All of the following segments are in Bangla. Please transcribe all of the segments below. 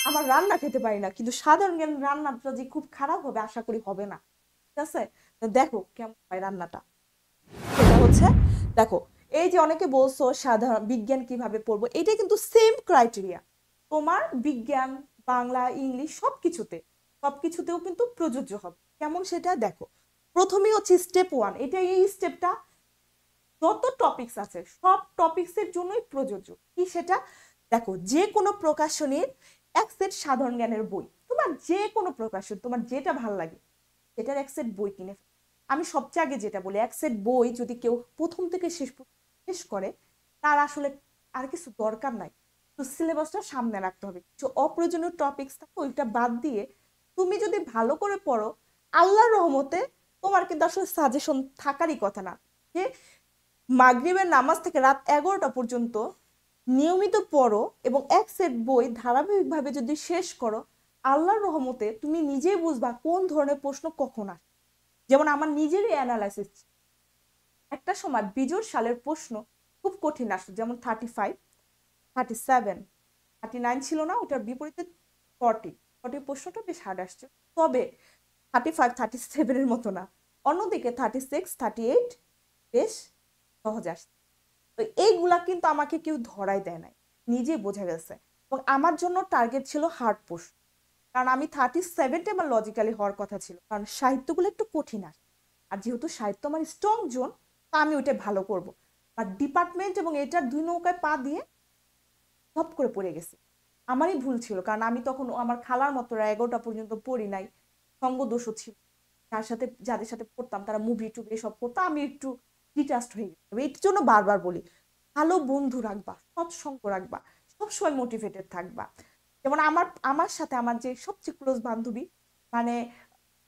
আমার রান্না খেতে পারি না, কিন্তু সাধারণ জ্ঞান রান্নাটা যে খুব খারাপ হবে আশা করি হবে না। ঠিক আছে, তো দেখো কেমন হয় রান্নাটা। সেটা হচ্ছে, দেখো, এই যে অনেকে বলছো সাধারণ বিজ্ঞান কিভাবে পড়বো, এটা কিন্তু সেম ক্রাইটেরিয়া তোমার বিজ্ঞান, বাংলা, ইংলিশ সবকিছুতেও কিন্তু প্রযোজ্য হবে। কেমন সেটা দেখো। প্রথমেই হচ্ছে স্টেপ ওয়ান, এটা এই স্টেপটা যত টপিকস আছে সব টপিকসের জন্যই প্রযোজ্য। কি সেটা দেখো, যে কোনো প্রকাশনীর এক সেট সাধারণ জ্ঞানের বই, তোমার যে কোনো প্রকাশন তোমার যেটা ভালো লাগে সেটার এক সেট বই কিনে ফেলো। আমি সবচেয়ে আগে যেটা বলি, এক সেট বই যদি কেউ প্রথম থেকে শেষ করে, তার আসলে আর কিছু দরকার নাই। তো সিলেবাসটা সামনে রাখতে হবে, কিছু অপ্রয়োজনীয় টপিকস থাকে ওইটা বাদ দিয়ে তুমি যদি ভালো করে পড়ো, আল্লাহর রহমতে তোমার কিন্তু আসলে সাজেশন থাকারই কথা না যে মাগরিবের নামাজ থেকে রাত 11টা পর্যন্ত নিয়মিত পড়ো এবং এক সেট বই ধারাবাহিকভাবে যদি শেষ করো, আল্লাহর রহমতে তুমি নিজেই বুঝবা কোন ধরনের প্রশ্ন কখন আসে। যেমন আমার নিজেরই অ্যানালাইসিস, একটা সময় বিজোড় সালের প্রশ্ন খুব কঠিন আসতো, যেমন 35, 37, 39 ছিল না, ওটার বিপরীতে 40 প্রশ্নটা বেশ হার্ড আসছে। তবে 35, 37-এর মতো না। অন্যদিকে 36, 38 বেশ সহজ আসছে। তো এইগুলা কিন্তু আমাকে কেউ ধরাই দেয় নাই, নিজেই বোঝা গেছে। এবং আমার জন্য টার্গেট ছিল হার্ড প্রশ্ন, কারণ আমি 37টা আমার লজিক্যালি হওয়ার কথা ছিল, কারণ সাহিত্যগুলো একটু কঠিন আসে। আর যেহেতু সাহিত্য আমার স্ট্রং জোন, তা আমি ওইটা ভালো করব। আর ডিপার্টমেন্ট এবং এটার দুই নৌকায় পা দিয়ে ধপ করে পড়ে গেছি। আমারই ভুল ছিল, কারণ আমি তখন আমার খালার মতো 11টা পর্যন্ত পড়ি নাই, সঙ্গ দোষও ছিল। যাদের সাথে পড়তাম তারা মুভি টুভি এসব করতো, আমি একটু ডিটাচড হয়ে গেছি। এর জন্য বারবার বলি, ভালো বন্ধু রাখবা, সৎসঙ্গ রাখবা, সবসময় মোটিভেটেড থাকবা। যেমন আমার আমার সাথে আমার যে সবচেয়ে ক্লোজ বান্ধবী, মানে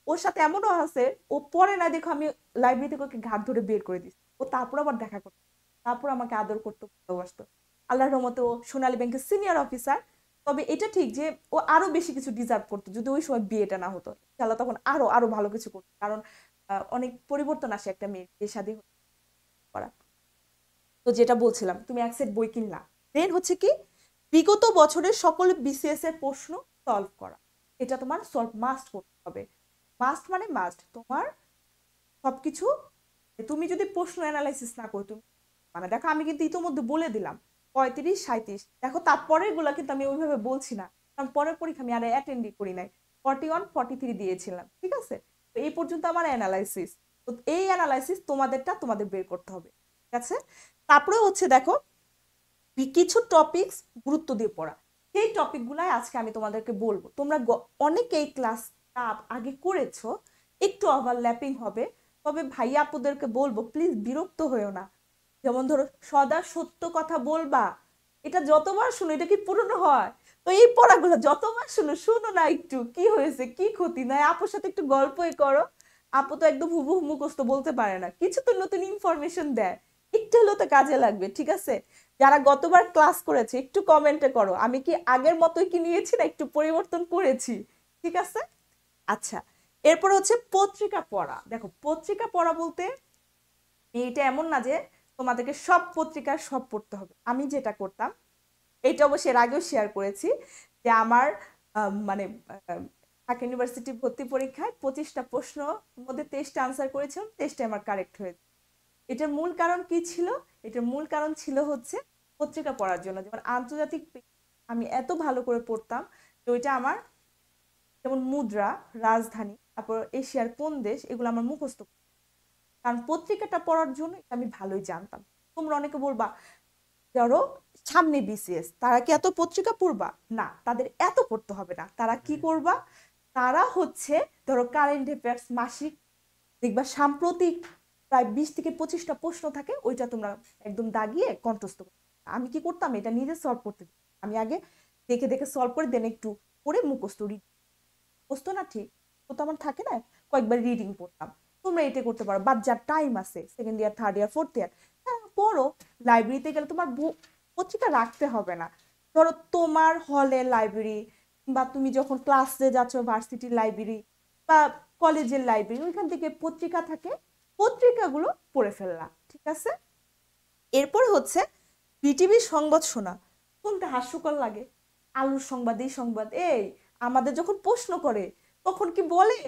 ওর সাথে এমনও আছে, ও পড়ে না দেখো আমি লাইব্রেরি থেকে ওকে ঘাট ধরে বের করে দিচ্ছি, ও তারপর আবার দেখা করতো, তারপর আমাকে আদর করতো, ভালোবাসতো। আল্লাহর রহমতে ও সোনালী ব্যাংকের সিনিয়র অফিসার। তবে এটা ঠিক যে ও আরো বেশি কিছু ডিজার্ভ করতো যদি ওই সময় বিয়েটা না হতো, ইনশাআল্লাহ তখন আরো আরো ভালো কিছু করতো। কারণ অনেক পরিবর্তন আসে একটা মেয়ের বিয়ে শাদী করা। তো যেটা বলছিলাম, তুমি এক সেট বই কিনলা, দেন হচ্ছে কি বিগত বছরের সকল বিসিএস এর প্রশ্ন সলভ করা। এটা তোমার সলভ মাস্ট করতে হবে। মাস্ট মানে মাস্ট, তোমার সবকিছু। তুমি যদি প্রশ্ন অ্যানালাইসিস না করো, তুমি মানে দেখো আমি কিন্তু ইতোমধ্যে বলে দিলাম 35, 37, দেখো তারপরের গুলা কিন্তু আমি ওইভাবে বলছি না, কারণ পরের পরীক্ষা আমি আর অ্যাটেন্ডই করি নাই। 41, 43 দিয়েছিলাম, ঠিক আছে। তো এই পর্যন্ত আমার অ্যানালাইসিস। তো এই অ্যানালাইসিস তোমাদেরটা তোমাদের বের করতে হবে, ঠিক আছে। তারপরে হচ্ছে দেখো, কিছু টপিকস গুরুত্ব দিয়ে পড়া, সেই টপিকগুলাই আজকে আমি তোমাদেরকে বলবো। তোমরা অনেকেই ক্লাসটা আগে করেছো, একটু ওভারল্যাপিং হবে। তবে ভাইয়া আপুদেরকে বলবো প্লিজ বিরক্ত হয়েও না। যেমন ধরো সদা সত্য কথা বলবা, এটা যতবার শুনো এটা কি পুরনো হয়? তো এই পড়াগুলো যতবার শুনো, শুনো না একটু কি হয়েছে, কি ক্ষতি নাই, আপুর সাথে একটু গল্পই করো। আপু তো একদম হুবহু মুখস্থ বলতে পারে না, কিছু তো নতুন ইনফরমেশন দেয়, একটু হলেও তো কাজে লাগবে, ঠিক আছে। যারা গতবার ক্লাস করেছে একটু কমেন্টে করো, আমি কি আগের মতোই কি নিয়েছি না একটু পরিবর্তন করেছি, ঠিক আছে। আচ্ছা, এরপর হচ্ছে পত্রিকা পড়া। দেখো পত্রিকা পড়া বলতে এটা এমন না যে তোমাদেরকে সব পত্রিকা সব পড়তে হবে। আমি যেটা করতাম, এটা অবশ্যই এর আগেও শেয়ার করেছি, যে আমার মানে ঢাকা ইউনিভার্সিটি ভর্তি পরীক্ষায় 25টা প্রশ্ন মধ্যে 23টা আনসার করেছিলাম, 23টা আমার কারেক্ট হয়েছে। এটার মূল কারণ কি ছিল? এটার মূল কারণ ছিল হচ্ছে পত্রিকা পড়ার জন্য। যেমন আন্তর্জাতিক আমি এত ভালো করে পড়তাম যে ওইটা আমার, যেমন মুদ্রা, রাজধানী, তারপর এশিয়ার কোন দেশ, এগুলো আমার মুখস্থ। কারণ পত্রিকাটা পড়ার জন্য এটা আমি ভালোই জানতাম। তোমরা অনেকে বলবা ধরো সামনে বিসিএস, তারা কি এত পত্রিকা পড়বা? না, তাদের এত পড়তে হবে না। তারা কি করবা, তারা হচ্ছে ধরো কারেন্ট অ্যাফেয়ার্স মাসিক, দেখবা সাম্প্রতিক প্রায় 20 থেকে 25টা প্রশ্ন থাকে, ওইটা তোমরা একদম দাগিয়ে কন্ঠস্থ করো। আমি কি করতাম, এটা নিজে সলভ করতে দিতাম। আমি আগে দেখে দেখে সলভ করে দেন একটু পড়ে মুখস্থ মুখস্থ না ঠিক তো আমার থাকে না, কয়েকবার রিডিং পড়তাম। তোমরা এটা করতে পারো, বাট যার টাইম আছে second year, third year, fourth year, পড়ো। লাইব্রেরিতে গেলে তোমার পত্রিকা রাখতে হবে না। ধরো তোমার হলে লাইব্রেরি, বা তুমি যখন ক্লাসে যাচ্ছ ভার্সিটির লাইব্রেরি বা কলেজের লাইব্রেরি, ওইখান থেকে পত্রিকা থাকে, পত্রিকাগুলো পড়ে ফেললা, ঠিক আছে। এরপর হচ্ছে বিটিভি সংবাদ শোনা। কোনটা হাস্যকর লাগে? আলুর সংবাদ, এই সংবাদ, এই আমাদের যখন প্রশ্ন করে তখন কি বলে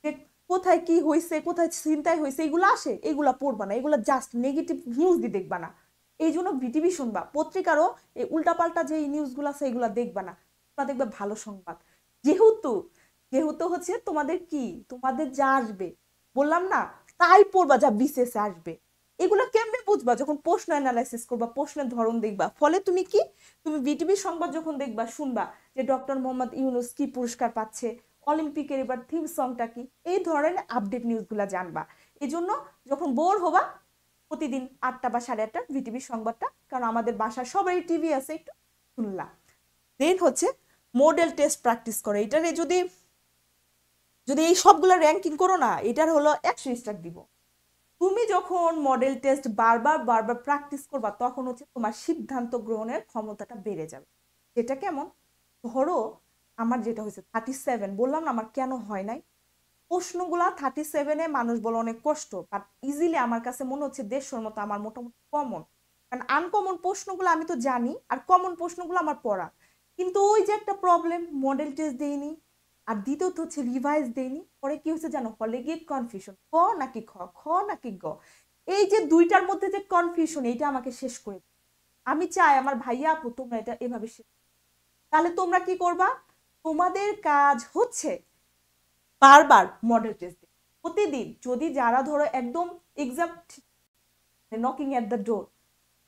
যে কোথায় কি হয়েছে, কোথায় চিন্তায় হয়েছে, এগুলো আসে, এগুলা পড়বা না, এগুলো জাস্ট নেগেটিভ নিউজ দিয়ে দেখবা না। এই জন্য ভিটিভি শুনবা, পত্রিকারও এই উল্টাপাল্টা যে নিউজগুলো আছে এগুলা দেখবা না, তোমরা দেখবে ভালো সংবাদ। যেহেতু যেহেতু হচ্ছে তোমাদের কি, তোমাদের যা আসবে বললাম না, তাই পড়বা যা বিসিএস আসবে। এগুলো কেমনে বুঝবা? যখন প্রশ্ন অ্যানালাইসিস করবা, প্রশ্নের ধরন দেখবা, ফলে তুমি কি, তুমি বিটিভি সংবাদ যখন দেখবা, শুনবা যে ডক্টর মোহাম্মদ ইউনূস কি পুরস্কার পাচ্ছে, অলিম্পিকের এবার থিম সংটা কি, এই ধরনের আপডেট নিউজগুলা জানবা। এই জন্য যখন বোর হবা, প্রতিদিন 8টা বা 8:30 ভিটিভি সংবাদটা, কারণ আমাদের বাসায় সবারই টিভি আছে, একটু শুনলাম। দেন হচ্ছে মডেল টেস্ট প্র্যাকটিস করে, এটারে যদি যদি এই সবগুলো র্যাঙ্কিং করো না, এটার হলো 100 স্টার দিব। তুমি যখন মডেল টেস্ট বারবার বারবার প্র্যাকটিস করবা, তখন হচ্ছে তোমার সিদ্ধান্ত গ্রহণের ক্ষমতাটা বেড়ে যাবে। যেটা কেমন, ধরো আমার যেটা হয়েছে 37, বললাম না আমার কেন হয় নাই, প্রশ্নগুলা 37-এ মানুষ বলে অনেক কষ্ট, বাট ইজিলি আমার কাছে মনে হচ্ছে 150-র মতো আমার মোটামুটি কমন। কারণ আনকমন প্রশ্নগুলো আমি তো জানি, আর কমন প্রশ্নগুলো আমার পড়া, কিন্তু ওই যে একটা প্রবলেম, মডেল টেস্ট দেইনি, আর দ্বিতীয়ত হচ্ছে রিভাইজ দেইনি। পরে কি হচ্ছে জানো, হলে গিয়ে কনফিউশন, ক নাকি খ, খ নাকি গ, এই যে দুইটার মধ্যে যে কনফিউশন, এইটা আমাকে শেষ করে দিবে। আমি চাই আমার ভাইয়া আপু তোমরা এটা এভাবে শেষ। তাহলে তোমরা কি করবা, তোমাদের কাজ হচ্ছে বারবার মডেল টেস্ট দিই প্রতিদিন। যদি যারা ধরো একদম exam knocking at the door,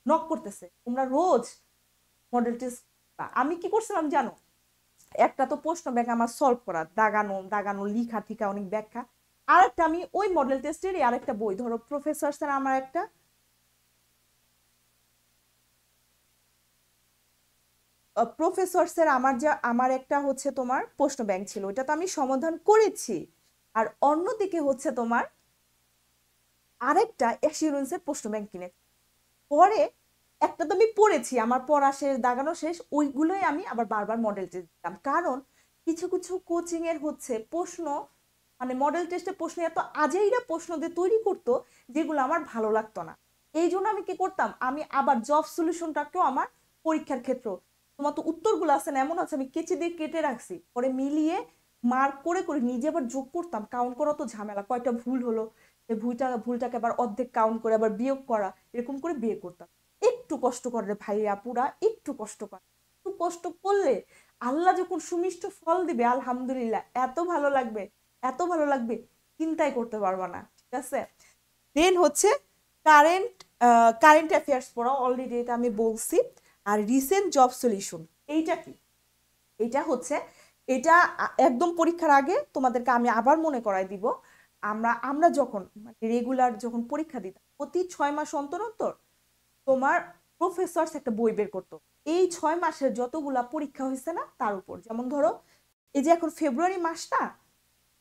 knock করতেছে, তোমরা রোজ মডেল টেস্ট। আমি কি করছিলাম জানো, একটা তো প্রশ্ন ব্যাংক আমার সলভ করা, দাগানো দাগানো লিখা ঠিকা অনেক ব্যাখ্যা, আর একটা আমি ওই মডেল টেস্টের আরেকটা বই, ধরো প্রফেসর স্যার আমার একটা প্রফেসরসের আমার একটা হচ্ছে তোমার প্রশ্ন ব্যাংক ছিল, ওইটা তো আমি সমাধান করেছি। আর অন্যদিকে হচ্ছে তোমার আরেকটা অ্যাসিউরেন্সের প্রশ্ন ব্যাংক কিনে, পরে একটা তো আমি পড়েছি, আমার পড়া শেষ, দাগানো শেষ, ওইগুলোই আমি আবার বারবার মডেল টেস্ট দিতাম। কারণ কিছু কিছু কোচিং এর হচ্ছে প্রশ্ন, মানে মডেল টেস্টে প্রশ্ন এত আজেইরা প্রশ্ন দিয়ে তৈরি করতো, যেগুলো আমার ভালো লাগতো না। এই জন্য আমি কি করতাম, আমি আবার জব সলিউশনটাকেও আমার পরীক্ষার ক্ষেত্র, তোমার তো উত্তরগুলো আছে না, এমন আছে আমি কেচি দিয়ে কেটে রাখছি, পরে মিলিয়ে মার্ক করে করে নিজে আবার যোগ করতাম, কাউন্ট করা তো ঝামেলা, কয়টা ভুল হলো, এই ভুলটাকে আবার অর্ধেক কাউন্ট করে আবার বিয়োগ করা, এরকম করে বিয়ে করতাম। একটু কষ্ট করে ভাই আপুরা, একটু কষ্ট করে, একটু কষ্ট করলে আল্লাহ যখন সুমিষ্ট ফল দিবে, আলহামদুলিল্লাহ এত ভালো লাগবে, এত ভালো লাগবে, চিন্তাই করতে পারবা না। ঠিক আছে, দেন হচ্ছে কারেন্ট কারেন্ট অ্যাফেয়ার্স পড়া, অলরেডি এটা আমি বলছি। আর রিসেন্ট জব সলিউশন, এইটা কি, এটা হচ্ছে, এটা একদম পরীক্ষার আগে তোমাদেরকে আমি আবার মনে করাই দিব। আমরা আমরা যখন মানে রেগুলার যখন পরীক্ষা দিতাম, প্রতি 6 মাস অন্তর অন্তর তোমার প্রফেসর একটা বই বের করতো, এই 6 মাসের যতগুলা পরীক্ষা হয়েছে না তার উপর। যেমন ধরো এই যে এখন ফেব্রুয়ারি মাসটা,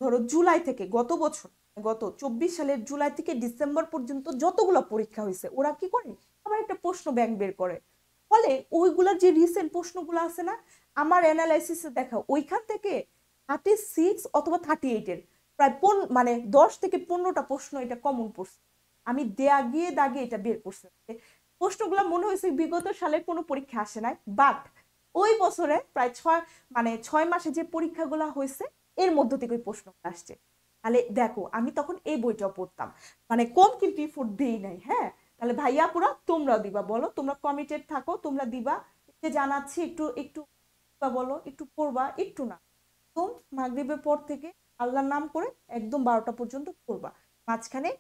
ধরো জুলাই থেকে গত বছর, গত 24 সালের জুলাই থেকে ডিসেম্বর পর্যন্ত যতগুলো পরীক্ষা হয়েছে, ওরা কি করে আবার একটা প্রশ্ন ব্যাংক বের করে। ফলে ওইগুলার যে রিসেন্ট প্রশ্নগুলো আছে না, আমার অ্যানালাইসিসে দেখা ওইখান থেকে 36 অথবা 38-এর প্রায় মানে 10 থেকে 15টা প্রশ্ন এটা কমন পড়ছে। আমি দাগিয়ে দাগিয়ে এটা বের করছি, প্রশ্নগুলো মনে হয়েছে বিগত সালের কোনো পরীক্ষা আসে নাই, বাট ওই বছরে প্রায় 6 মাসে যে পরীক্ষাগুলো হয়েছে এর মধ্য থেকে ওই প্রশ্ন আসছে। তাহলে দেখো আমি তখন এই বইটাও পড়তাম, মানে কম কিন্তু এফোর্ট দেই নাই। হ্যাঁ, তাহলে ভাইয়া পুরা তোমরাও দিবা, বলো তোমরা কমিটেড থাকো, তোমরা দিবা, যে জানাচ্ছি একটু একটু বলো, একটু পড়বা, একটু না, তো মাগরিবের পর থেকে আল্লাহর নাম করে একদম 12টা পর্যন্ত পড়বা। মাঝখানে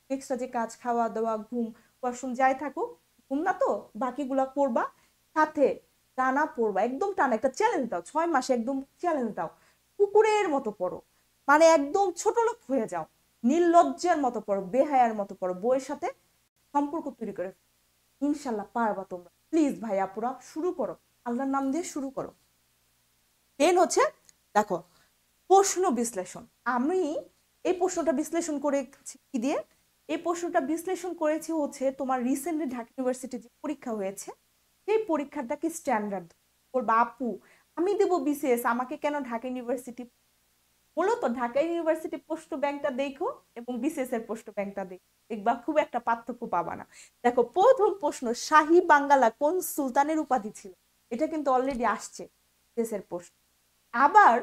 এক্সট্রা যে কাজ, খাওয়া দাওয়া, ঘুম, ওয়াশরুম যাই থাকুক, ঘুম না তো বাকিগুলা করবা, সাথে টানা পড়বা, একদম টানা একটা চ্যালেঞ্জ দাও, 6 মাসে একদম চ্যালেঞ্জ দাও, কুকুরের মতো পড়ো, মানে একদম ছোট লোক হয়ে যাও, নির্লজ্জের মতো পড়ো, বেহায়ার মতো পড়ো, বইয়ের সাথে সম্পর্ক তৈরি করে, ইনশাল্লাহ পারবা তোমরা। প্লিজ ভাই আপুরা শুরু করো, আল্লাহর নাম দিয়ে শুরু করো। দেন হচ্ছে দেখো প্রশ্ন বিশ্লেষণ, আমি এই প্রশ্নটা বিশ্লেষণ করেছি কি দিয়ে, এই প্রশ্নটা বিশ্লেষণ করেছি হচ্ছে তোমার রিসেন্টলি ঢাকা ইউনিভার্সিটি যে পরীক্ষা হয়েছে, সেই পরীক্ষাটা কি স্ট্যান্ডার্ড, বলবা আপু আমি দেবো বিসিএস, আমাকে কেন ঢাকা ইউনিভার্সিটি। মূলত ঢাকা ইউনিভার্সিটি প্রশ্ন ব্যাংকটা দেখো এবং বিসিএস এর প্রশ্ন ব্যাংকটা দেখো, দেখবা খুব একটা পার্থক্য পাবা না। দেখো প্রথম প্রশ্ন, শাহী বাঙ্গালা কোন সুলতানের উপাধি ছিল, এটা কিন্তু অলরেডি আসছে। এর প্রশ্ন। আবার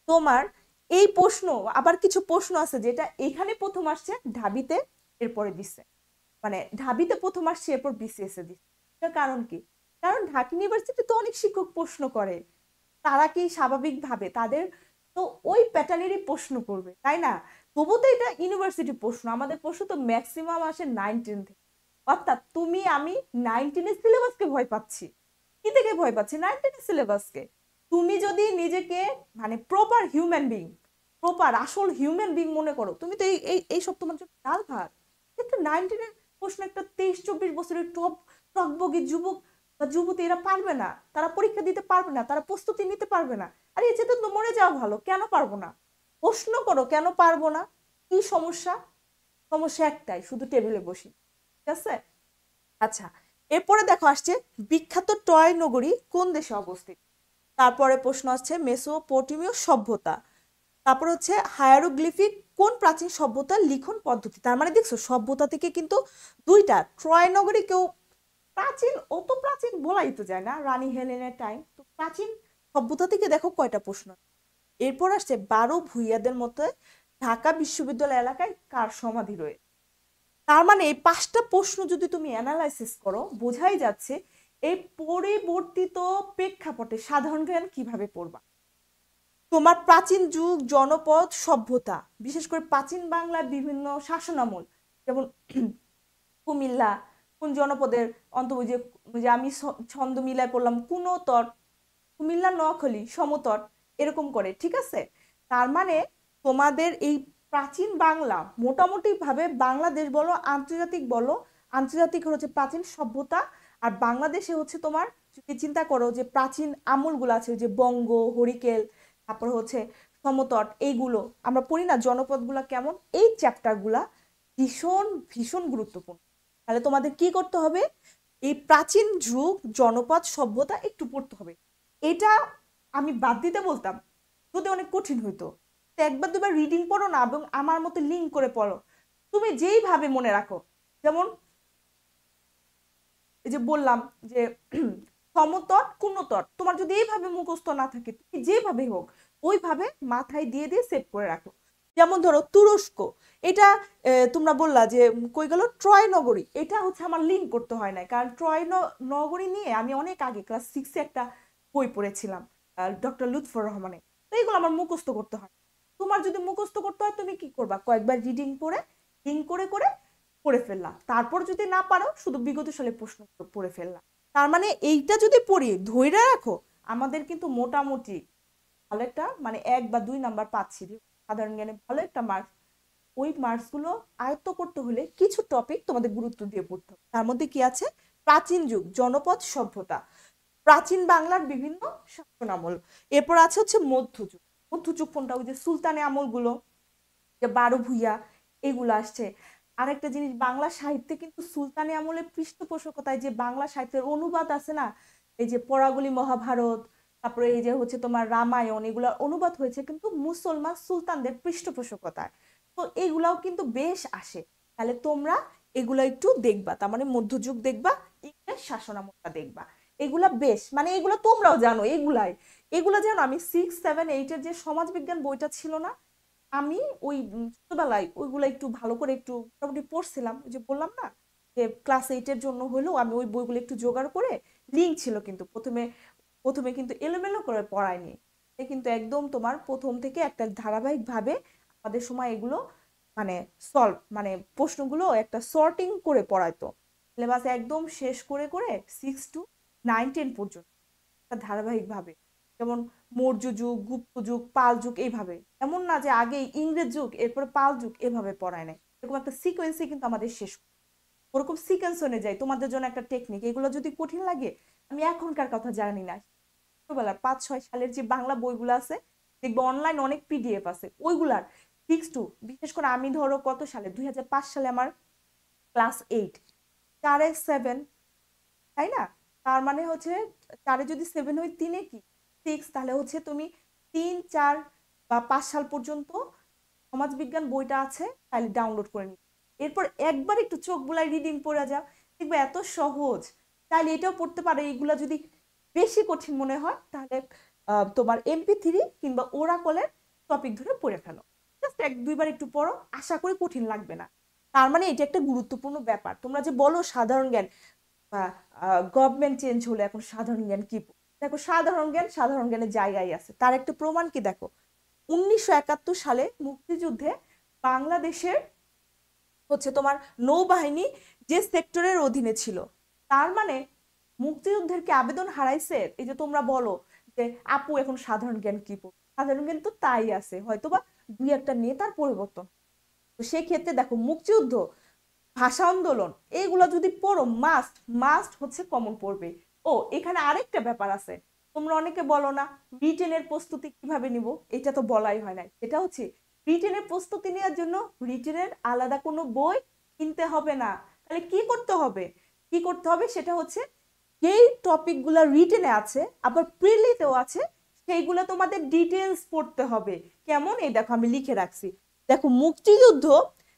তোমার এই প্রশ্ন, আবার কিছু প্রশ্ন আছে যেটা এখানে প্রথম আসছে, ঢাবিতে এরপরে দিচ্ছে, মানে ঢাবিতে প্রথম আসছে এরপর বিসিএস এ দিচ্ছে। এটার কারণ কি? কারণ ঢাকা ইউনিভার্সিটি তো অনেক শিক্ষক প্রশ্ন করে, তারা কি স্বাভাবিকভাবে তাদের তো ওই প্যাটার্নেরই প্রশ্ন করবে, তাই না? তবু তো এটা ইউনিভার্সিটি প্রশ্ন, আমাদের প্রশ্ন তো ম্যাক্সিমাম আসে 9-10 থেকে। অর্থাৎ তুমি আমি 9-10 সিলেবাসকে ভয় পাচ্ছি। কি থেকে ভয় পাচ্ছি? 9-10 সিলেবাসকে। তুমি যদি নিজেকে মানে প্রপার হিউম্যান বিং, প্রপার আসল হিউম্যান বিং মনে করো, তুমি তো এই এই এইসব তোমার জন্য ডাল ভাত। কিন্তু 9-10 প্রশ্ন একটা 23-24 বছরের টকবগি যুবক বা যুবতী এরা পারবে না, তারা পরীক্ষা দিতে পারবে না, তারা প্রস্তুতি নিতে পারবে না। আর এই চেয়ে তো মরে যাওয়া ভালো। কেন পারবো না? প্রশ্ন করো কেন পারবো না। কি সমস্যা? সমস্যা একটাই, শুধু টেবিলে বসি। ঠিক আছে? আচ্ছা, এরপরে দেখো আসছে বিখ্যাত ট্রয় নগরী কোন দেশে অবস্থিত। তারপরে প্রশ্ন আসছে মেসোপটেমীয় সভ্যতা। তারপর হচ্ছে হায়ারোগ্লিফিক কোন প্রাচীন সভ্যতার লিখন পদ্ধতি। তার মানে দেখছো সভ্যতা থেকে কিন্তু দুইটা, ট্রয় নগরী কেউ প্রাচীন, অত প্রাচীন বলাই তো যায় না, রানী হেলেনের টাইম তো প্রাচীন সভ্যতা থেকে দেখো কয়টা প্রশ্ন। এরপর আসছে 12 ভূঁইয়াদের মতে ঢাকা বিশ্ববিদ্যালয় এলাকায় কার সমাধি রয়েছে। তার মানে এই 5টা প্রশ্ন যদি তুমি অ্যানালাইসিস করো, বোঝাই যাচ্ছে এই পরিবর্তিত প্রেক্ষাপটে সাধারণ জ্ঞান কিভাবে পড়বা। তোমার প্রাচীন যুগ, জনপদ, সভ্যতা, বিশেষ করে প্রাচীন বাংলার বিভিন্ন শাসনামল, যেমন কুমিল্লা কোন জনপদের অন্তর্ভুক্ত, যে আমি ছন্দ মিলায় পড়লাম কুনোতট, কুমিল্লা নোয়াখালী সমতট, এরকম করে। ঠিক আছে? তার মানে তোমাদের এই প্রাচীন বাংলা মোটামুটি ভাবে বাংলাদেশ বলো আন্তর্জাতিক বলো, আন্তর্জাতিক হচ্ছে প্রাচীন সভ্যতা, আর বাংলাদেশে হচ্ছে তোমার যদি চিন্তা করো যে প্রাচীন আমলগুলো আছে, যে বঙ্গ, হরিকেল, তারপর হচ্ছে সমতট, এইগুলো আমরা পড়ি না, জনপদগুলা কেমন, এই চ্যাপ্টারগুলা ভীষণ ভীষণ গুরুত্বপূর্ণ। তাহলে তোমাদের কি করতে হবে? এই প্রাচীন যুগ, জনপদ, সভ্যতা একটু পড়তে হবে। এটা আমি বাদ দিতে বলতাম যদি অনেক কঠিন হইতো। তো একবার দুবার রিডিং পড়ো না, এবং আমার মতো লিঙ্ক করে পড়ো, তুমি যেইভাবে মনে রাখো। যেমন এই যে বললাম যে সমতট কুণ্যতট, তোমার যদি এইভাবে মুখস্থ না থাকে, তুমি যেভাবে হোক ওইভাবে মাথায় দিয়ে দিয়ে সেভ করে রাখো। যেমন ধরো তুরস্ক, এটা তোমরা বললা যে কই গেল ট্রয় নগরী, এটা হচ্ছে আমার লিঙ্ক করতে হয় না, কারণ ট্রয় নগরী নিয়ে আমি অনেক আগে ক্লাস 6-এ একটা বই পড়েছিলাম, ডক্টর লুৎফর রহমানের। তো এইগুলো আমার মুখস্থ করতে হয়। তোমার যদি মুখস্থ করতে হয় তুমি কি করবা? কয়েকবার রিডিং পড়ে লিঙ্ক করে করে পড়ে ফেললা, তারপর যদি না পারো শুধু বিগত সালে প্রশ্ন পড়ে ফেললা। তার মানে এইটা যদি পড়ি ধৈর্য রাখো, আমাদের কিন্তু মোটামুটি ভালো একটা মানে 1 বা 2 নাম্বার পাচ্ছি সাধারণ জ্ঞানে, ভালো একটা মার্কস। ওই মার্কস গুলো আয়ত্ত করতে হলে কিছু টপিক তোমাদের গুরুত্ব দিয়ে পড়তে হবে। তার মধ্যে কি আছে? প্রাচীন যুগ, জনপদ, সভ্যতা, প্রাচীন বাংলার বিভিন্ন শাসনামল। এরপর আছে হচ্ছে মধ্যযুগ। মধ্যযুগ কোনটা? ওই যে সুলতানি আমলগুলো, যে 12 ভূঁইয়া, এগুলো আসছে। আরেকটা জিনিস, বাংলা সাহিত্যে কিন্তু সুলতানি আমলের পৃষ্ঠপোষকতায় যে বাংলা সাহিত্যের অনুবাদ আছে না, এই যে পরাগুলি মহাভারত, তারপরে এই যে হচ্ছে তোমার রামায়ণ, এগুলোর অনুবাদ হয়েছে কিন্তু মুসলমান সুলতানদের পৃষ্ঠপোষকতায়। তো এগুলাও কিন্তু বেশ আসে। তাহলে তোমরা এগুলা একটু দেখবা, তার মানে মধ্যযুগ দেখবা, ইংরেজ শাসনামলটা দেখবা। এগুলা বেশ মানে এগুলো তোমরাও জানো, এগুলা জানো। আমি 6, 7, 8-এর যে সমাজবিজ্ঞান বইটা ছিল না, আমি ওই ছোটবেলায় ওইগুলো একটু ভালো করে একটু মোটামুটি পড়ছিলাম। ওই যে বললাম না যে ক্লাস 8-এর জন্য হলেও আমি ওই বইগুলো একটু জোগাড় করে, লিঙ্ক ছিল কিন্তু প্রথমে প্রথমে কিন্তু এলোমেলো করে পড়ায়নি, এ কিন্তু একদম তোমার প্রথম থেকে একটা ধারাবাহিক ভাবে আমাদের সময় এগুলো মানে সলভ মানে প্রশ্নগুলো একটা সর্টিং করে পড়াইতো। সিলেবাস একদম শেষ করে করে 6 to 9, 10 পর্যন্ত একটা ধারাবাহিক ভাবে। যেমন মৌর্য যুগ, গুপ্ত যুগ, পাল যুগ, এইভাবে। এমন না যে আগে ইংরেজ যুগ এরপরে পাল যুগ, এভাবে পড়ায় নাই। এরকম একটা সিকোয়েন্সে কিন্তু আমাদের শেষ, ওরকম সিকোয়েন্স হয়ে যায়। তোমাদের জন্য একটা টেকনিক, এগুলো যদি কঠিন লাগে, আমি এখনকার কথা জানি না, ছোটবেলার 5-6 সালের যে বাংলা বইগুলো আছে, দেখবো অনলাইন অনেক পিডিএফ আছে, ওইগুলার 6 to, বিশেষ করে আমি ধরো কত সালে 2005 সালে আমার ক্লাস 8, 4-7, তাই না? তার মানে হচ্ছে 4-এ যদি 7 হয়, 3-এ কি 6, তাহলে হচ্ছে তুমি 3, 4 বা 5 সাল পর্যন্ত সমাজবিজ্ঞান বইটা আছে, তাহলে ডাউনলোড করে নিবে। এরপর একবার একটু চোখ বুলাই রিডিং পড়ে যাও, দেখবে এত সহজ। তাহলে এটাও পড়তে পারো। এইগুলা যদি বেশি কঠিন মনে হয় তাহলে তোমার MP3 কিংবা ওরাকলের টপিক ধরে পড়ে ফেলো, জাস্ট 1-2 বার একটু পড়ো, আশা করি কঠিন লাগবে না। তার মানে এটা একটা গুরুত্বপূর্ণ ব্যাপার। তোমরা যে বলো সাধারণ জ্ঞান বা গভর্নমেন্ট চেঞ্জ হলে এখন সাধারণ জ্ঞান কি, দেখো সাধারণ জ্ঞানের জায়গায় আছে। তার একটা প্রমাণ কি দেখো, 1971 সালে মুক্তিযুদ্ধে বাংলাদেশের হচ্ছে তোমার নৌবাহিনী যে সেক্টরের অধীনে ছিল, তার মানে মুক্তিযুদ্ধের কি আবেদন হারাইছে? এই যে তোমরা বলো যে আপু এখন সাধারণ জ্ঞান কি পড়বে, সাধারণ জ্ঞান তো তাই আছে, হয়তোবা দুই একটা নেতার পরিবর্তন। তো সেই ক্ষেত্রে দেখো মুক্তিযুদ্ধ, ভাষা আন্দোলন, এইগুলো যদি পড়ো মাস্ট মাস্ট হচ্ছে কমন পড়বে। ও এখানে আরেকটা ব্যাপার আছে, তোমরা অনেকে বলো না রিটেনের প্রস্তুতি কিভাবে নিব, এটা তো বলাই হয় নাই। সেটা হচ্ছে রিটেনের প্রস্তুতি নেওয়ার জন্য রিটেনের আলাদা কোনো বই কিনতে হবে না। তাহলে কি করতে হবে, কি করতে হবে সেটা হচ্ছে যেই টপিকগুলো রিটেনে আছে আবার প্রিলিতেও আছে, সেইগুলো তোমাদের ডিটেলস পড়তে হবে। কেমন, এই দেখো আমি লিখে রাখছি। দেখো মুক্তিযুদ্ধ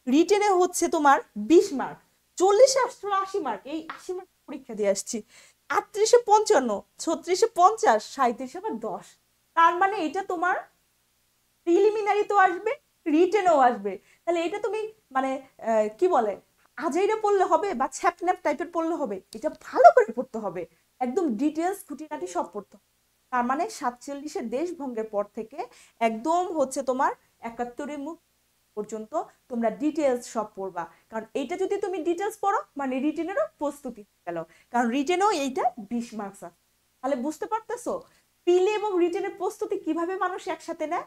রিটেনে হচ্ছে তোমার 20 মার্ক, 40-এ আসলো 80 মার্ক, এই 80 মার্ক পরীক্ষা দিয়ে আসছি। 38-এ 55, 36-এ 50, 37-এ আবার 10। তার মানে এটা তোমার প্রিলিমিনারি তো আসবে, রিটেনও আসবে। তাহলে এটা তুমি মানে কি বলে আজাইরা পড়লে হবে বা ছ্যাপন্যাপ টাইপের পড়লে হবে, এটা ভালো করে পড়তে হবে, একদম ডিটেলস খুঁটিনাটি সব পড়তে হবে। তার মানে 47-এর দেশভঙ্গের পর থেকে একদম হচ্ছে তোমার 71-এর মুক্তি পর্যন্ত তোমরা ডিটেলস সব পড়বা। কারণ এইটা যদি তুমি ডিটেলস পড়ো মানে রিটেনেরও প্রস্তুতি গেল, কারণ রিটেনও এইটা 20 মার্কস আছে। তাহলে বুঝতে পারতেছো প্রিলি এবং রিটেনের প্রস্তুতি কিভাবে মানুষ একসাথে নেয়,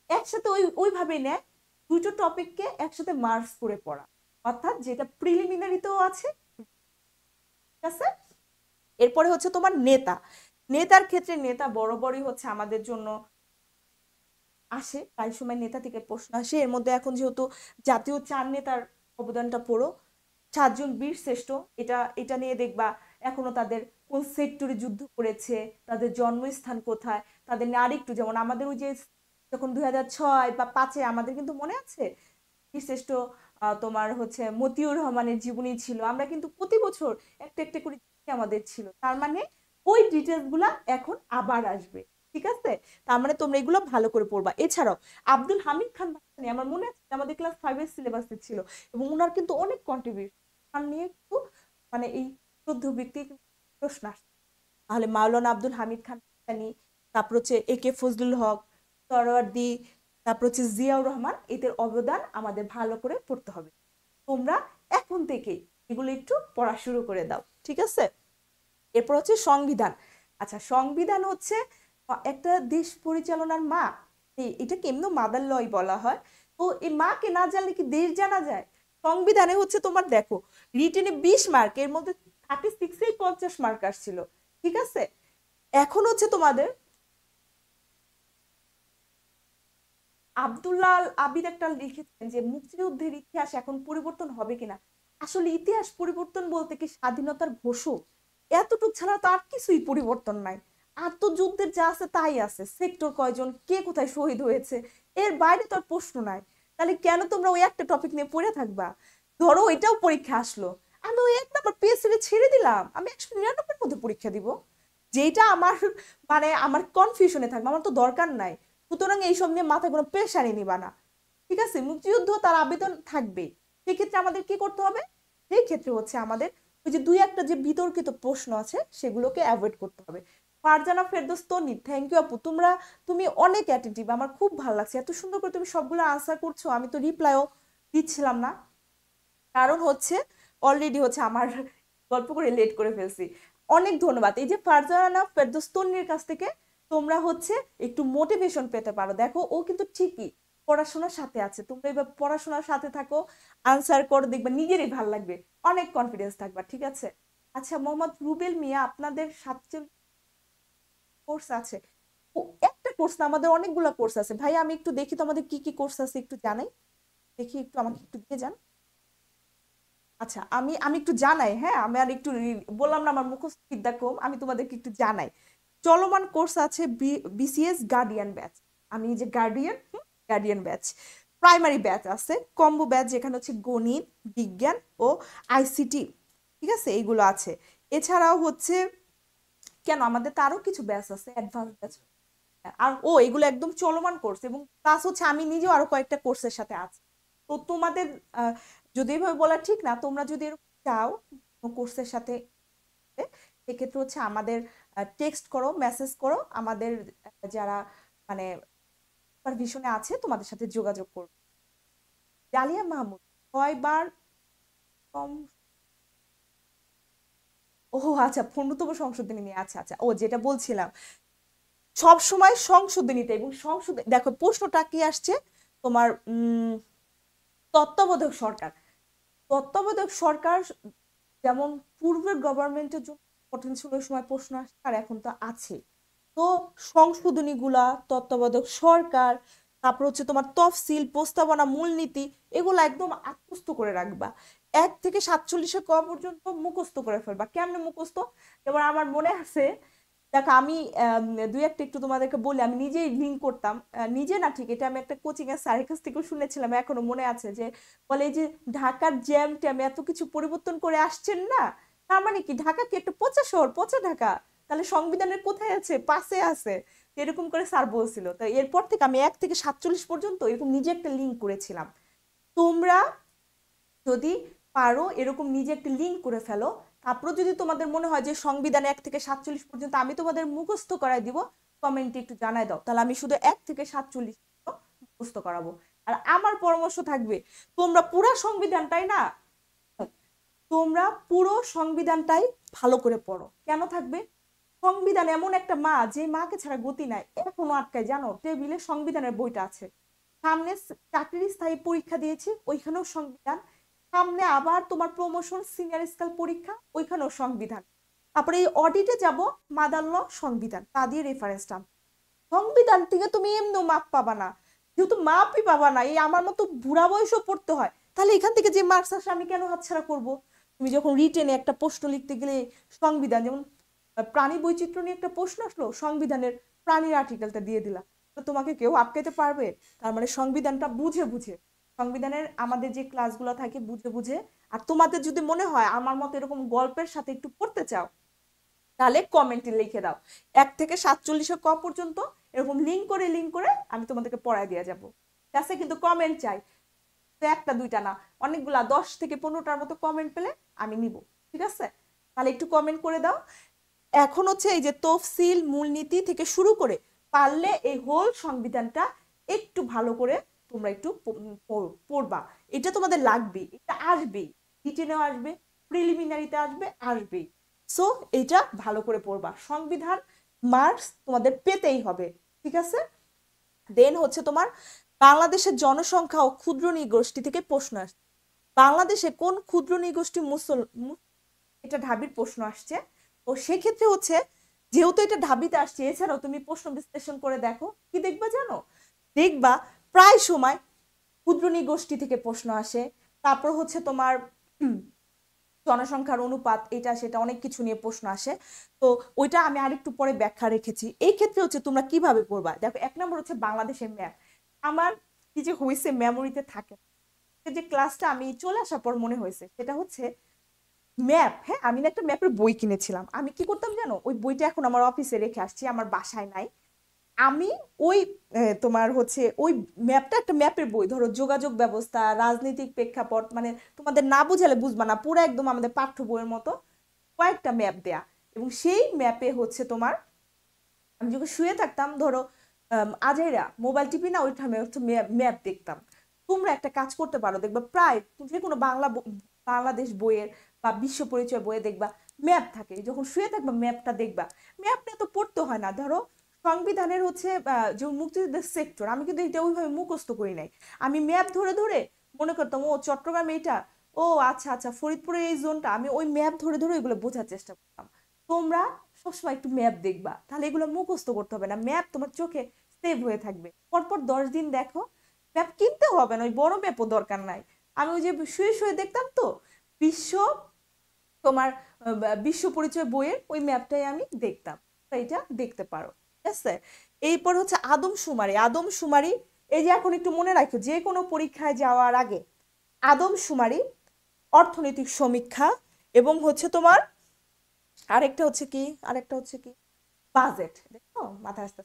একসাথে ওইভাবেই নেয়, দুটো টপিককে একসাথে মার্কস করে পড়া, অর্থাৎ যেটা প্রিলিমিনারিতেও আছে, ঠিক আছে। এরপরে হচ্ছে তোমার নেতা, নেতার ক্ষেত্রে নেতা বরাবরই হচ্ছে আমাদের জন্য আসে, প্রায় সময় নেতা থেকে প্রশ্ন আসে। এর মধ্যে এখন যেহেতু জাতীয় 4 নেতার অবদানটা পড়ো, 7 জন বীর শ্রেষ্ঠ, এটা এটা নিয়ে দেখবা এখনো তাদের কোন সেক্টরে যুদ্ধ করেছে, তাদের জন্মস্থান কোথায়, তাদের নিয়ে আরেকটু, যেমন আমাদের ওই যে যখন 2006 বা 5-এ আমাদের কিন্তু মনে আছে বীরশ্রেষ্ঠ তোমার হচ্ছে মতিউর রহমানের জীবনী ছিল, আমরা কিন্তু প্রতি বছর একটা একটা করে আমাদের ছিল। তার মানে ওই ডিটেলস গুলা এখন আবার আসবে, ঠিক আছে। তার মানে তোমরা এগুলো ভালো করে পড়বা। এছাড়াও আব্দুল হামিদ খান ভাসানী, আমার মনে আছে আমাদের ক্লাস 5-এর সিলেবাসে ছিল, এবং ওনার কিন্তু অনেক কন্ট্রিবিউশন নিয়ে একটু মানে এই যুদ্ধ ভিত্তিক প্রশ্ন আসছে। তাহলে মাওলানা আব্দুল হামিদ খান ভাসানী, তারপর হচ্ছে AK ফজলুল হক, সরওয়ার্দী, তারপর হচ্ছে জিয়াউর রহমান, এদের অবদান আমাদের ভালো করে পড়তে হবে। তোমরা এখন থেকেই এগুলো একটু পড়া শুরু করে দাও, ঠিক আছে। এরপর হচ্ছে সংবিধান। আচ্ছা সংবিধান হচ্ছে একটা দেশ পরিচালনার মা, এটা কেমন মাদার লই বলা হয়। তো এই মাকে না জানলে কি দেশ জানা যায়? সংবিধানে হচ্ছে তোমার দেখো রিটেনে 20 মার্ক, এর মধ্যে 36-এ 50 মার্ক আসছিল, ঠিক আছে। এখন হচ্ছে তোমাদের আব্দুল্লাহ আল আবিদ একটা লিখেছেন যে মুক্তিযুদ্ধের ইতিহাস এখন পরিবর্তন হবে কিনা। আসলে ইতিহাস পরিবর্তন বলতে কি স্বাধীনতার ঘোষক, এতটুক ছাড়া তো আর কিছুই পরিবর্তন নাই। আর তো যুদ্ধের যা আছে তাই আছে, সেক্টর কয়জন, কে কোথায় শহীদ হয়েছে, এর বাইরে তো আর প্রশ্ন নাই। তাহলে কেন তোমরা ওই একটা টপিক নিয়ে পড়ে থাকবা? ধরো ওইটাও পরীক্ষা আসলো, আমি ওই 1 নাম্বার PSC ছেড়ে দিলাম, আমি 199-এর মধ্যে পরীক্ষা দিব, যেটা আমার মানে আমার কনফিউশনে থাকবে, আমার তো দরকার নাই। সুতরাং এইসব নিয়ে মাথায় কোনো প্রেশারই নিবা না, ঠিক আছে। মুক্তিযুদ্ধ তার আবেদন থাকবে, সেক্ষেত্রে আমাদের কি করতে হবে, সেই ক্ষেত্রে হচ্ছে আমাদের ওই যে দুই একটা যে বিতর্কিত প্রশ্ন আছে সেগুলোকে অ্যাভয়েড করতে হবে। ফারজানা ফেরদৌস তনি, থ্যাংক ইউ আপু, তুমি অনেক অ্যাটেন্টিভ, আমার খুব ভালো লাগছে, এত সুন্দর করে তুমি সবগুলো আনসার করছো। আমি তো রিপ্লাইও দিচ্ছিলাম না, কারণ হচ্ছে অলরেডি হচ্ছে আমার গল্প করে লেট করে ফেলছি। অনেক ধন্যবাদ। এই যে ফারজানা ফেরদৌস তন্নির কাছ থেকে তোমরা হচ্ছে একটু মোটিভেশন পেতে পারো। দেখো ও কিন্তু ঠিকই পড়াশোনার সাথে আছে, তোমরা এবার পড়াশোনার সাথে থাকো, আনসার করো, দেখবা নিজেরই ভালো লাগবে, অনেক কনফিডেন্স থাকবা, ঠিক আছে। আচ্ছা মোহাম্মদ রুবেল মিয়া, আপনাদের 47 কোর্স আছে? ও একটা কোর্স না, আমাদের অনেকগুলো কোর্স আছে ভাই। আমি একটু দেখি তো আমাদের কি কি কোর্স আছে, একটু জানাই, দেখি একটু আমাকে একটু দিয়ে যান। আচ্ছা আমি আমি একটু জানাই, হ্যাঁ আমি আর একটু বললাম না আমার মুখস্থ বিদ্যা কম, আমি তোমাদেরকে একটু জানাই। চলমান কোর্স আছে BCS গার্ডিয়ান ব্যাচ, আমি যে guardian, guardian batch. Primary batch আছে, কম্বো ব্যাচ যেখানে হচ্ছে গণিত, বিজ্ঞান ও ICT, ঠিক আছে, এইগুলো আছে। এছাড়াও হচ্ছে কেন, আমাদের তো আরো কিছু ব্যাচ আছে, অ্যাডভান্স ব্যাচ। আর এগুলো একদম চলমান কোর্স, এবং প্লাস হচ্ছে আমি নিজেও আরো কয়েকটা কোর্সের সাথে আছি। তো তোমাদের যদি এভাবে বলা ঠিক না, তোমরা যদি এরকম চাও কোর্সের সাথে, সেক্ষেত্রে হচ্ছে আমাদের টেক্সট করো, মেসেজ করো, আমাদের যারা মানে সুপারভিশনে আছে তোমাদের সাথে যোগাযোগ করো। ডালিয়া মাহমুদ কয়বার কম? ও আচ্ছা, 15তম সংশোধনী নিয়ে, আচ্ছা আচ্ছা, যেটা বলছিলাম সব সময় সংশোধনীতে, এবং দেখো প্রশ্নটা কি আসছে তোমার, তত্ত্বাবধায়ক সরকার। তত্ত্বাবধায়ক সরকার যেমন পূর্বের গভর্নমেন্টের জন্য কঠিন ছিল ওই সময় প্রশ্ন আসছে, আর এখন তো আছে। তো সংশোধনীগুলা, তত্ত্বাবধায়ক সরকার, তারপর হচ্ছে তোমার তফসিল, প্রস্তাবনা, মূলনীতি, এগুলো একদম আত্মস্থ করে রাখবা। 1 থেকে 47 ক পর্যন্ত মুখস্থ করে ফেলবা। কেমনে মুখস্থ? যেমন আমার মনে আছে, দেখো আমি দুই একটা একটু তোমাদেরকে বলি, আমি নিজেই লিঙ্ক করতাম, নিজে না ঠিক, এটা আমি একটা কোচিং এর স্যারের কাছ থেকেও শুনেছিলাম, এখনো মনে আছে, যে বলে এই যে ঢাকার জ্যাম ট্যাম এত কিছু পরিবর্তন করে আসছেন না, তার মানে কি ঢাকা কি একটা পচা শহর, পচা ঢাকা? তাহলে সংবিধানের কোথায় আছে? পাশে আছে। এরকম করে স্যার বলছিল। তো এরপর থেকে আমি 1 থেকে 47 পর্যন্ত এরকম নিজে একটা লিঙ্ক করেছিলাম। তোমরা যদি পারো এরকম নিজে একটা লিঙ্ক করে ফেলো, তারপর যদি তোমাদের মনে হয় যে সংবিধান 1 থেকে 47 পর্যন্ত আমি তোমাদের মুখস্থ করাই দিব, কমেন্টে একটু জানাই দাও, তাহলে আমি শুধু 1 থেকে 47 মুখস্থ করাবো। আর আমার পরামর্শ থাকবে, তোমরা পুরো সংবিধানটাই না, তোমরা পুরো সংবিধানটাই ভালো করে পড়ো। কেন থাকবে? সংবিধান এমন একটা মা, যে মাকে ছাড়া গতি নাই। এখনো আটকায়, জানো, টেবিলে সংবিধানের বইটা আছে। সামনে চাকরির স্থায়ী পরীক্ষা দিয়েছি, ওইখানেও সংবিধান। সামনে আবার তোমার প্রমোশন, সিনিয়র স্কেল পরীক্ষা, ওইখানেও সংবিধান। তারপরে এই অডিটে যাব, মাদার ল, সংবিধান, তা দিয়ে রেফারেন্সটা। সংবিধান থেকে তুমি এমনি মাপ পাবা না, যেহেতু মাপই পাবা না, এই আমার মতো বুড়া বয়সও পড়তে হয়, তাহলে এখান থেকে যে মার্কস আসে আমি কেন হাতছাড়া করব? তুমি যখন রিটেনে একটা প্রশ্ন লিখতে গেলে সংবিধান, যেমন প্রাণী বৈচিত্র্য নিয়ে একটা প্রশ্ন আসলো, সংবিধানের প্রাণীর আর্টিকেলটা দিয়ে দিলা, তো তোমাকে কেউ আটকাইতে পারবে? তার মানে সংবিধানটা বুঝে বুঝে, সংবিধানের আমাদের যে ক্লাসগুলো থাকে বুঝে বুঝে। আর তোমাদের যদি মনে হয় আমার মতো এরকম গল্পের সাথে একটু পড়তে চাও, তাহলে কমেন্টে লিখে দাও 1 থেকে 47 ক পর্যন্ত, এরকম লিঙ্ক করে আমি তোমাদেরকে পড়ায় দিয়ে যাবো। ঠিক আছে? কিন্তু কমেন্ট চাই, একটা দুইটা না, অনেকগুলা, 10 থেকে 15টার মতো কমেন্ট পেলে আমি নিব। ঠিক আছে? তাহলে একটু কমেন্ট করে দাও। এখন হচ্ছে এই যে তফসিল, মূলনীতি থেকে শুরু করে পারলে এই হোল সংবিধানটা একটু ভালো করে তোমরা একটু পড়বা। এটা তোমাদের লাগবে, এটা আসবেই, রিটেনেও আসবে, প্রিলিমিনারিতে আসবেই। সো এটা ভালো করে পড়বা, সংবিধান মার্কস তোমাদের পেতেই হবে। ঠিক আছে? দেন হচ্ছে তোমার বাংলাদেশের জনসংখ্যা ও ক্ষুদ্র নৃগোষ্ঠী থেকে প্রশ্ন আসছে। বাংলাদেশে কোন ক্ষুদ্র নৃগোষ্ঠী এটা ঢাবির প্রশ্ন আসছে। তো সেক্ষেত্রে হচ্ছে, যেহেতু এটা ঢাবিতে আসছে, এছাড়াও তুমি প্রশ্ন বিশ্লেষণ করে দেখো, কি দেখবা জানো? দেখবা প্রায় সময় ক্ষুদ্র নৃগোষ্ঠী থেকে প্রশ্ন আসে। তারপর হচ্ছে তোমার জনসংখ্যার অনুপাত, এটা সেটা অনেক কিছু নিয়ে প্রশ্ন আসে। তো ওইটা আমি আরেকটু পরে ব্যাখ্যা রেখেছি। এই ক্ষেত্রে হচ্ছে তোমরা কিভাবে পড়বা, দেখো 1 নম্বর হচ্ছে বাংলাদেশের ম্যাপ। আমার কি যে হয়েছে, মেমোরিতে থাকে, যে ক্লাসটা আমি চলে আসার পর মনে হয়েছে, সেটা হচ্ছে ম্যাপ। হ্যাঁ, আমি না একটা ম্যাপের বই কিনেছিলাম। আমি কি করতাম জানো, ওই বইটা এখন আমার অফিসে রেখে আসছি, আমার বাসায় নাই। আমি ওই তোমার হচ্ছে ওই ম্যাপটা, একটা ম্যাপের বই, ধরো যোগাযোগ ব্যবস্থা, রাজনৈতিক প্রেক্ষাপট, মানে তোমাদের না বুঝালে বুঝবা না, পুরো একদম আমাদের পাঠ্য বইয়ের মতো কয়েকটা ম্যাপ দেয়া। এবং সেই ম্যাপে হচ্ছে তোমার, আমি যখন শুয়ে থাকতাম, ধরো আজাইরা মোবাইল টিপি না, ওই টাইমে হচ্ছে ম্যাপ দেখতাম। তোমরা একটা কাজ করতে পারো, দেখবা প্রায় যে কোনো বাংলাদেশ বইয়ের বা বিশ্ব পরিচয় বইয়ে দেখবা ম্যাপ থাকে। যখন শুয়ে থাকবা ম্যাপটা দেখবা। ম্যাপ নিয়ে তো পড়তে হয় না। ধরো সংবিধানের হচ্ছে যে মুক্তিযুদ্ধের সেক্টর, আমি কিন্তু এটা ওইভাবে মুখস্থ করি নাই। আমি ম্যাপ ধরে ধরে মনে করতাম, ও চট্টগ্রাম এইটা, ও আচ্ছা আচ্ছা ফরিদপুরের এই জোনটা, আমি ওই ম্যাপ ধরে ধরে এগুলো বোঝার চেষ্টা করতাম। তোমরা সবসময় একটু ম্যাপ দেখবা, তাহলে এগুলো মুখস্থ করতে হবে না, ম্যাপ তোমার চোখে সেভ হয়ে থাকবে। পরপর 10 দিন দেখো, ম্যাপ কিনতে হবে না, ওই বড় ম্যাপও দরকার নাই। আমি ওই যে শুয়ে শুয়ে দেখতাম তো, বিশ্ব তোমার বিশ্ব পরিচয় বইয়ের ওই ম্যাপটাই আমি দেখতাম। তো এটা দেখতে পারো। ঠিক আছে? এরপর হচ্ছে আদমশুমারি। আদমশুমারি, এই যে এখন একটু মনে রাখো, যে কোনো পরীক্ষায় যাওয়ার আগে আদমশুমারি, অর্থনৈতিক সমীক্ষা, এবং হচ্ছে তোমার আরেকটা হচ্ছে কি, আরেকটা হচ্ছে কি, বাজেট। দেখো মাথায় আসতে,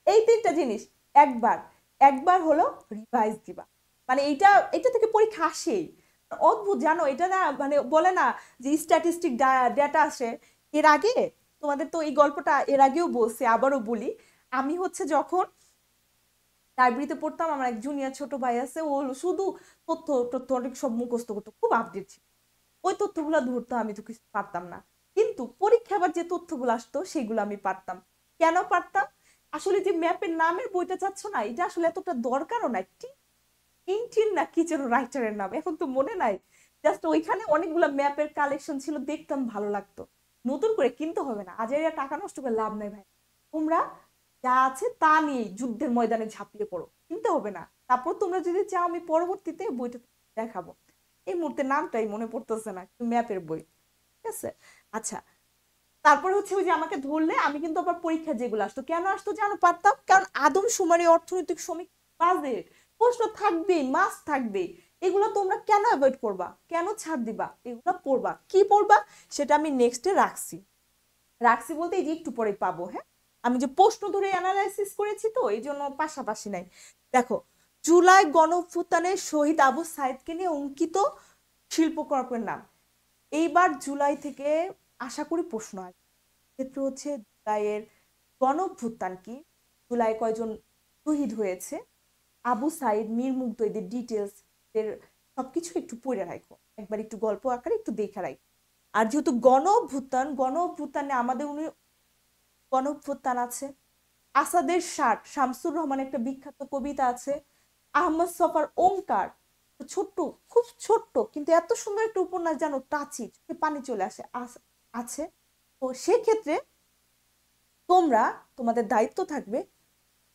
এই তিনটা জিনিস একবার একবার হলো রিভাইজ দিবা। মানে এইটা, এটা থেকে পরীক্ষা আসেই। অদ্ভুত জানো এটা না, মানে বলে না যে স্ট্যাটিস্টিক ডেটা আসে। এর আগে তোমাদের তো এই গল্পটা এর আগেও বলছি, আবারও বলি। আমি হচ্ছে যখন লাইব্রেরিতে পড়তাম, আমার এক জুনিয়র ছোট ভাই আছে, ও শুধু তথ্য তথ্য অনেক সব মুখস্থ করতো, খুব আপডেট ছিল। ওই তথ্যগুলো ধরতো, আমি তো কিছু পারতাম না। কিন্তু পরীক্ষা আবার যে তথ্যগুলো আসতো সেগুলো আমি পারতাম। কেন পারতাম? আসলে যে ম্যাপের নামের বইটা চাচ্ছ না, এটা আসলে এতটা দরকারও নাই। টিনটিন না কি যেন রাইটারের নাম, এখন তো মনে নাই। জাস্ট ওইখানে অনেকগুলো ম্যাপের কালেকশন ছিল, দেখতাম ভালো লাগতো। নতুন করে কিনতে হবে না, আজাইরা টাকা নষ্ট করে লাভ নাই ভাই। তোমরা যা আছে তা নিয়ে যুদ্ধের ময়দানে ঝাঁপিয়ে পড়ো, কিনতে হবে না। তারপর তোমরা যদি চাও আমি পরবর্তীতে বইটা দেখাবো। এই মুহূর্তে নামটাই মনে পড়তেছে না, ম্যাপের বই। ঠিক আছে। আচ্ছা, তারপর হচ্ছে ওই যে আমাকে ধরলে আমি কিন্তু আবার পরীক্ষা যেগুলো আসতো, কেন আসতো জানো? পারতাম, কারণ আদমশুমারি, অর্থনৈতিক সমীক্ষা, বাজেট, প্রশ্ন থাকবেই, মাস থাকবে। এগুলো তোমরা কেন অ্যাভয়েড করবা, কেন ছাড় দিবা? এগুলো পড়বা। কি পড়বা সেটা আমি নেক্সটে রাখছি। রাখছি বলতে এই যে একটু পরে পাবো। হ্যাঁ, আমি যে প্রশ্ন ধরে অ্যানালাইসিস করেছি, তো এই জন্য পাশাপাশি নাই। দেখো, জুলাই গণঅভ্যুত্থানের শহীদ আবু সাইদকে নিয়ে অঙ্কিত শিল্পকর্মের নাম। এইবার জুলাই থেকে আশা করি প্রশ্ন আসবে। ক্ষেত্রে হচ্ছে জুলাইয়ের গণঅভ্যুত্থান কি, জুলাই কয়জন শহীদ হয়েছে, আবু সাইদ, মীর মুগ্ধ, এদের ডিটেলস, এর সবকিছু একটু পড়ে রাখো, একবার একটু গল্প আকারে একটু দেখে রাখো। আর যেহেতু গণ অভ্যুত্থানে আমাদের উনি গণ অভ্যুত্থান আছে, আসাদের ষাট, শামসুর রহমান একটা বিখ্যাত কবিতা আছে, আহমদ সফার ওঙ্কার, ছোট্ট, খুব ছোট্ট কিন্তু এত সুন্দর একটা উপন্যাস, জানো, টাচি, চোখে পানি চলে আসে, আছে। তো সেক্ষেত্রে তোমরা, তোমাদের দায়িত্ব থাকবে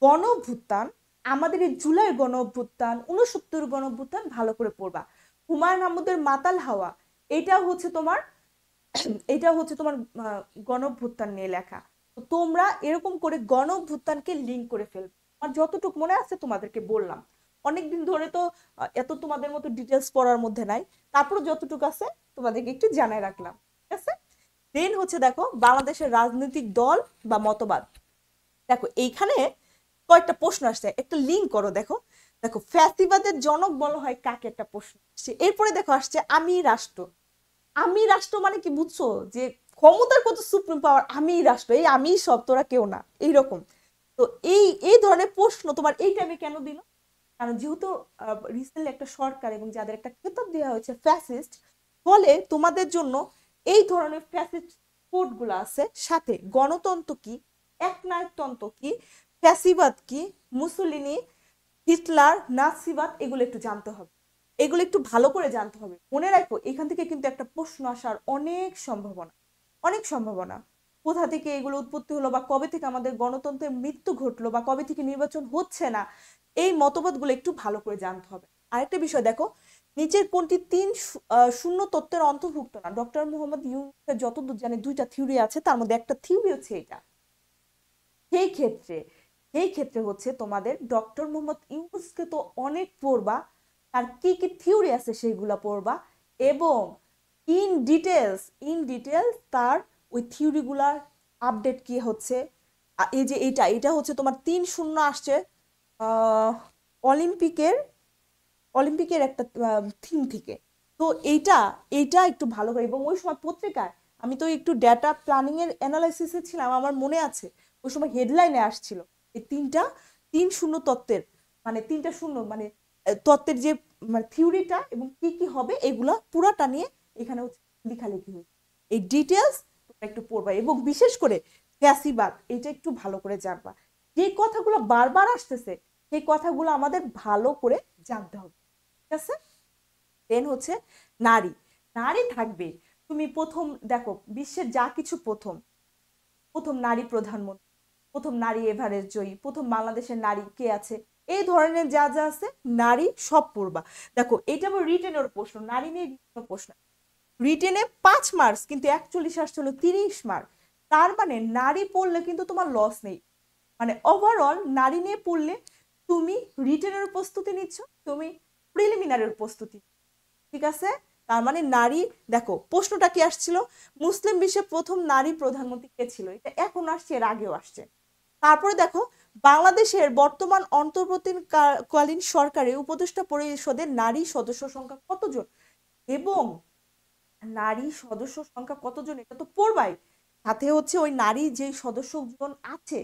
গণ অভ্যুত্থান, আমাদের এই জুলাই গণ অভ্যুত্থান, 69 গণ অভ্যুত্থান ভালো করে পড়বা। হুমায়ুন আহমেদের মাতাল হাওয়া, এটা হচ্ছে তোমার এটা হচ্ছে তোমার গণ অভ্যুত্থান নিয়ে লেখা। তো তোমরা এরকম করে গণ অভ্যুত্থানকে লিঙ্ক করে ফেলবে। আমার যতটুকু মনে আছে তোমাদেরকে বললাম। অনেকদিন ধরে তো এত তোমাদের মতো ডিটেলস পড়ার মধ্যে নাই, তারপর যতটুকু আছে তোমাদেরকে একটু জানাই রাখলাম। ঠিক আছে। দেন হচ্ছে দেখো বাংলাদেশের রাজনৈতিক দল বা মতবাদ। দেখো এইখানে কয়েকটা প্রশ্ন আসছে, একটা লিঙ্ক করো। দেখো, দেখো ফ্যাসিবাদের জনক বলা হয় কাকে, একটা প্রশ্ন আসছে। এরপরে দেখো আসছে আমি রাষ্ট্র। আমি রাষ্ট্র মানে কি বুঝছো? যে ক্ষমতার কত সুপ্রিম পাওয়ার, আমি রাষ্ট্র, এই আমি সব, তোরা কেউ না, এইরকম। তো এই এই ধরনের প্রশ্ন তোমার এই টাইমে কেন দিল? কারণ যেহেতু রিসেন্টলি একটা সরকার এবং যাদের একটা খেতাব দেওয়া হয়েছে ফ্যাসিস্ট, ফলে তোমাদের জন্য এই ধরনের ফ্যাসিস্ট কোড গুলো আছে, সাথে গণতন্ত্র কি, একনায়কতন্ত্র কি, ফ্যাসিবাদ কি, মুসলিনি, হিটলার, নাৎসিবাদ, এগুলো একটু জানতে হবে। এগুলো একটু ভালো করে জানতে হবে। মনে রাখো এখান থেকে কিন্তু একটা প্রশ্ন আসার অনেক সম্ভাবনা, অনেক সম্ভাবনা। কোথা থেকে এগুলো উৎপত্তি হলো, বা কবে থেকে আমাদের গণতন্ত্রের মৃত্যু ঘটলো, বা কবে থেকে নির্বাচন হচ্ছে না, এই মতবাদগুলো একটু ভালো করে জানতে হবে। আরেকটা বিষয় দেখো, নিচের কোনটি শূন্য তত্ত্বের অন্তর্ভুক্ত না? ডক্টর মোহাম্মদ ইউনূসের যতদূর জানি দুইটা থিওরি আছে, তার মধ্যে একটা থিওরি হচ্ছে এটা। সেই ক্ষেত্রে সেই ক্ষেত্রে হচ্ছে তোমাদের ডক্টর মোহাম্মদ ইউনূসকে তো অনেক পড়বা, তার কি কি থিওরি আছে সেইগুলা পড়বা, এবং ইন ডিটেলস তার ওই থিওরিগুলার আপডেট কি হচ্ছে। এই যে এটা এটা হচ্ছে তোমার 3-0 আসছে আহ অলিম্পিকের অলিম্পিকের একটা থিম থেকে। তো এইটা এইটা একটু ভালো করে, এবং ওই সময় পত্রিকায় আমি তো একটু ডেটা প্ল্যানিং এর অ্যানালাইসিসে ছিলাম, আমার মনে আছে ওই সময় হেডলাইনে আসছিল এই 3-0 তত্ত্বের, মানে 3টা 0, মানে তত্ত্বের যে মানে থিওরিটা এবং কি কি হবে এগুলা পুরাটা নিয়ে এখানে হচ্ছে লেখালেখি হয়েছে। এই ডিটেলস তোমরা একটু পড়বা, এবং বিশেষ করে ফ্যাসিবাদ এটা একটু ভালো করে জানবা। যে কথাগুলো বারবার আসতেছে সেই কথাগুলো আমাদের ভালো করে জানতে হবে। ঠিক আছে। দেন হচ্ছে নারী, নারী থাকবে। তুমি প্রথম দেখো বিশ্বের যা কিছু, প্রথম প্রথম নারী প্রধানমন্ত্রী, প্রথম নারী এভারেস্ট জয়ী, প্রথম বাংলাদেশের নারী কে আছে, এই ধরনের যা যা আছে নারী সব পড়বা। দেখো এটা আবার রিটেনের প্রশ্ন, নারী নিয়ে প্রশ্ন। রিটেনে 5 মার্কস, কিন্তু 41 আসছিল 30 মার্ক। তার মানে নারী পড়লে কিন্তু তোমার লস নেই। মানে ওভারঅল নারী নিয়ে পড়লে তুমি রিটেনের প্রস্তুতি নিচ্ছ, তুমি প্রিলিমিনারির প্রস্তুতি। ঠিক আছে। তার মানে নারী, দেখো প্রশ্নটা কি আসছিল, মুসলিম বিশ্বের প্রথম নারী প্রধানমন্ত্রী কে ছিল, এটা এখন আসছে, এর আগেও আসছে। তারপরে দেখো বাংলাদেশের বর্তমান অন্তর্বর্তীকালীন সরকারের উপদেষ্টা পরিষদের নারী সদস্য সংখ্যা কতজন, এবং নারী সদস্য সংখ্যা কতজন এটা তো পড়বাই, সাথে হচ্ছে ওই নারী যে সদস্যজন আছে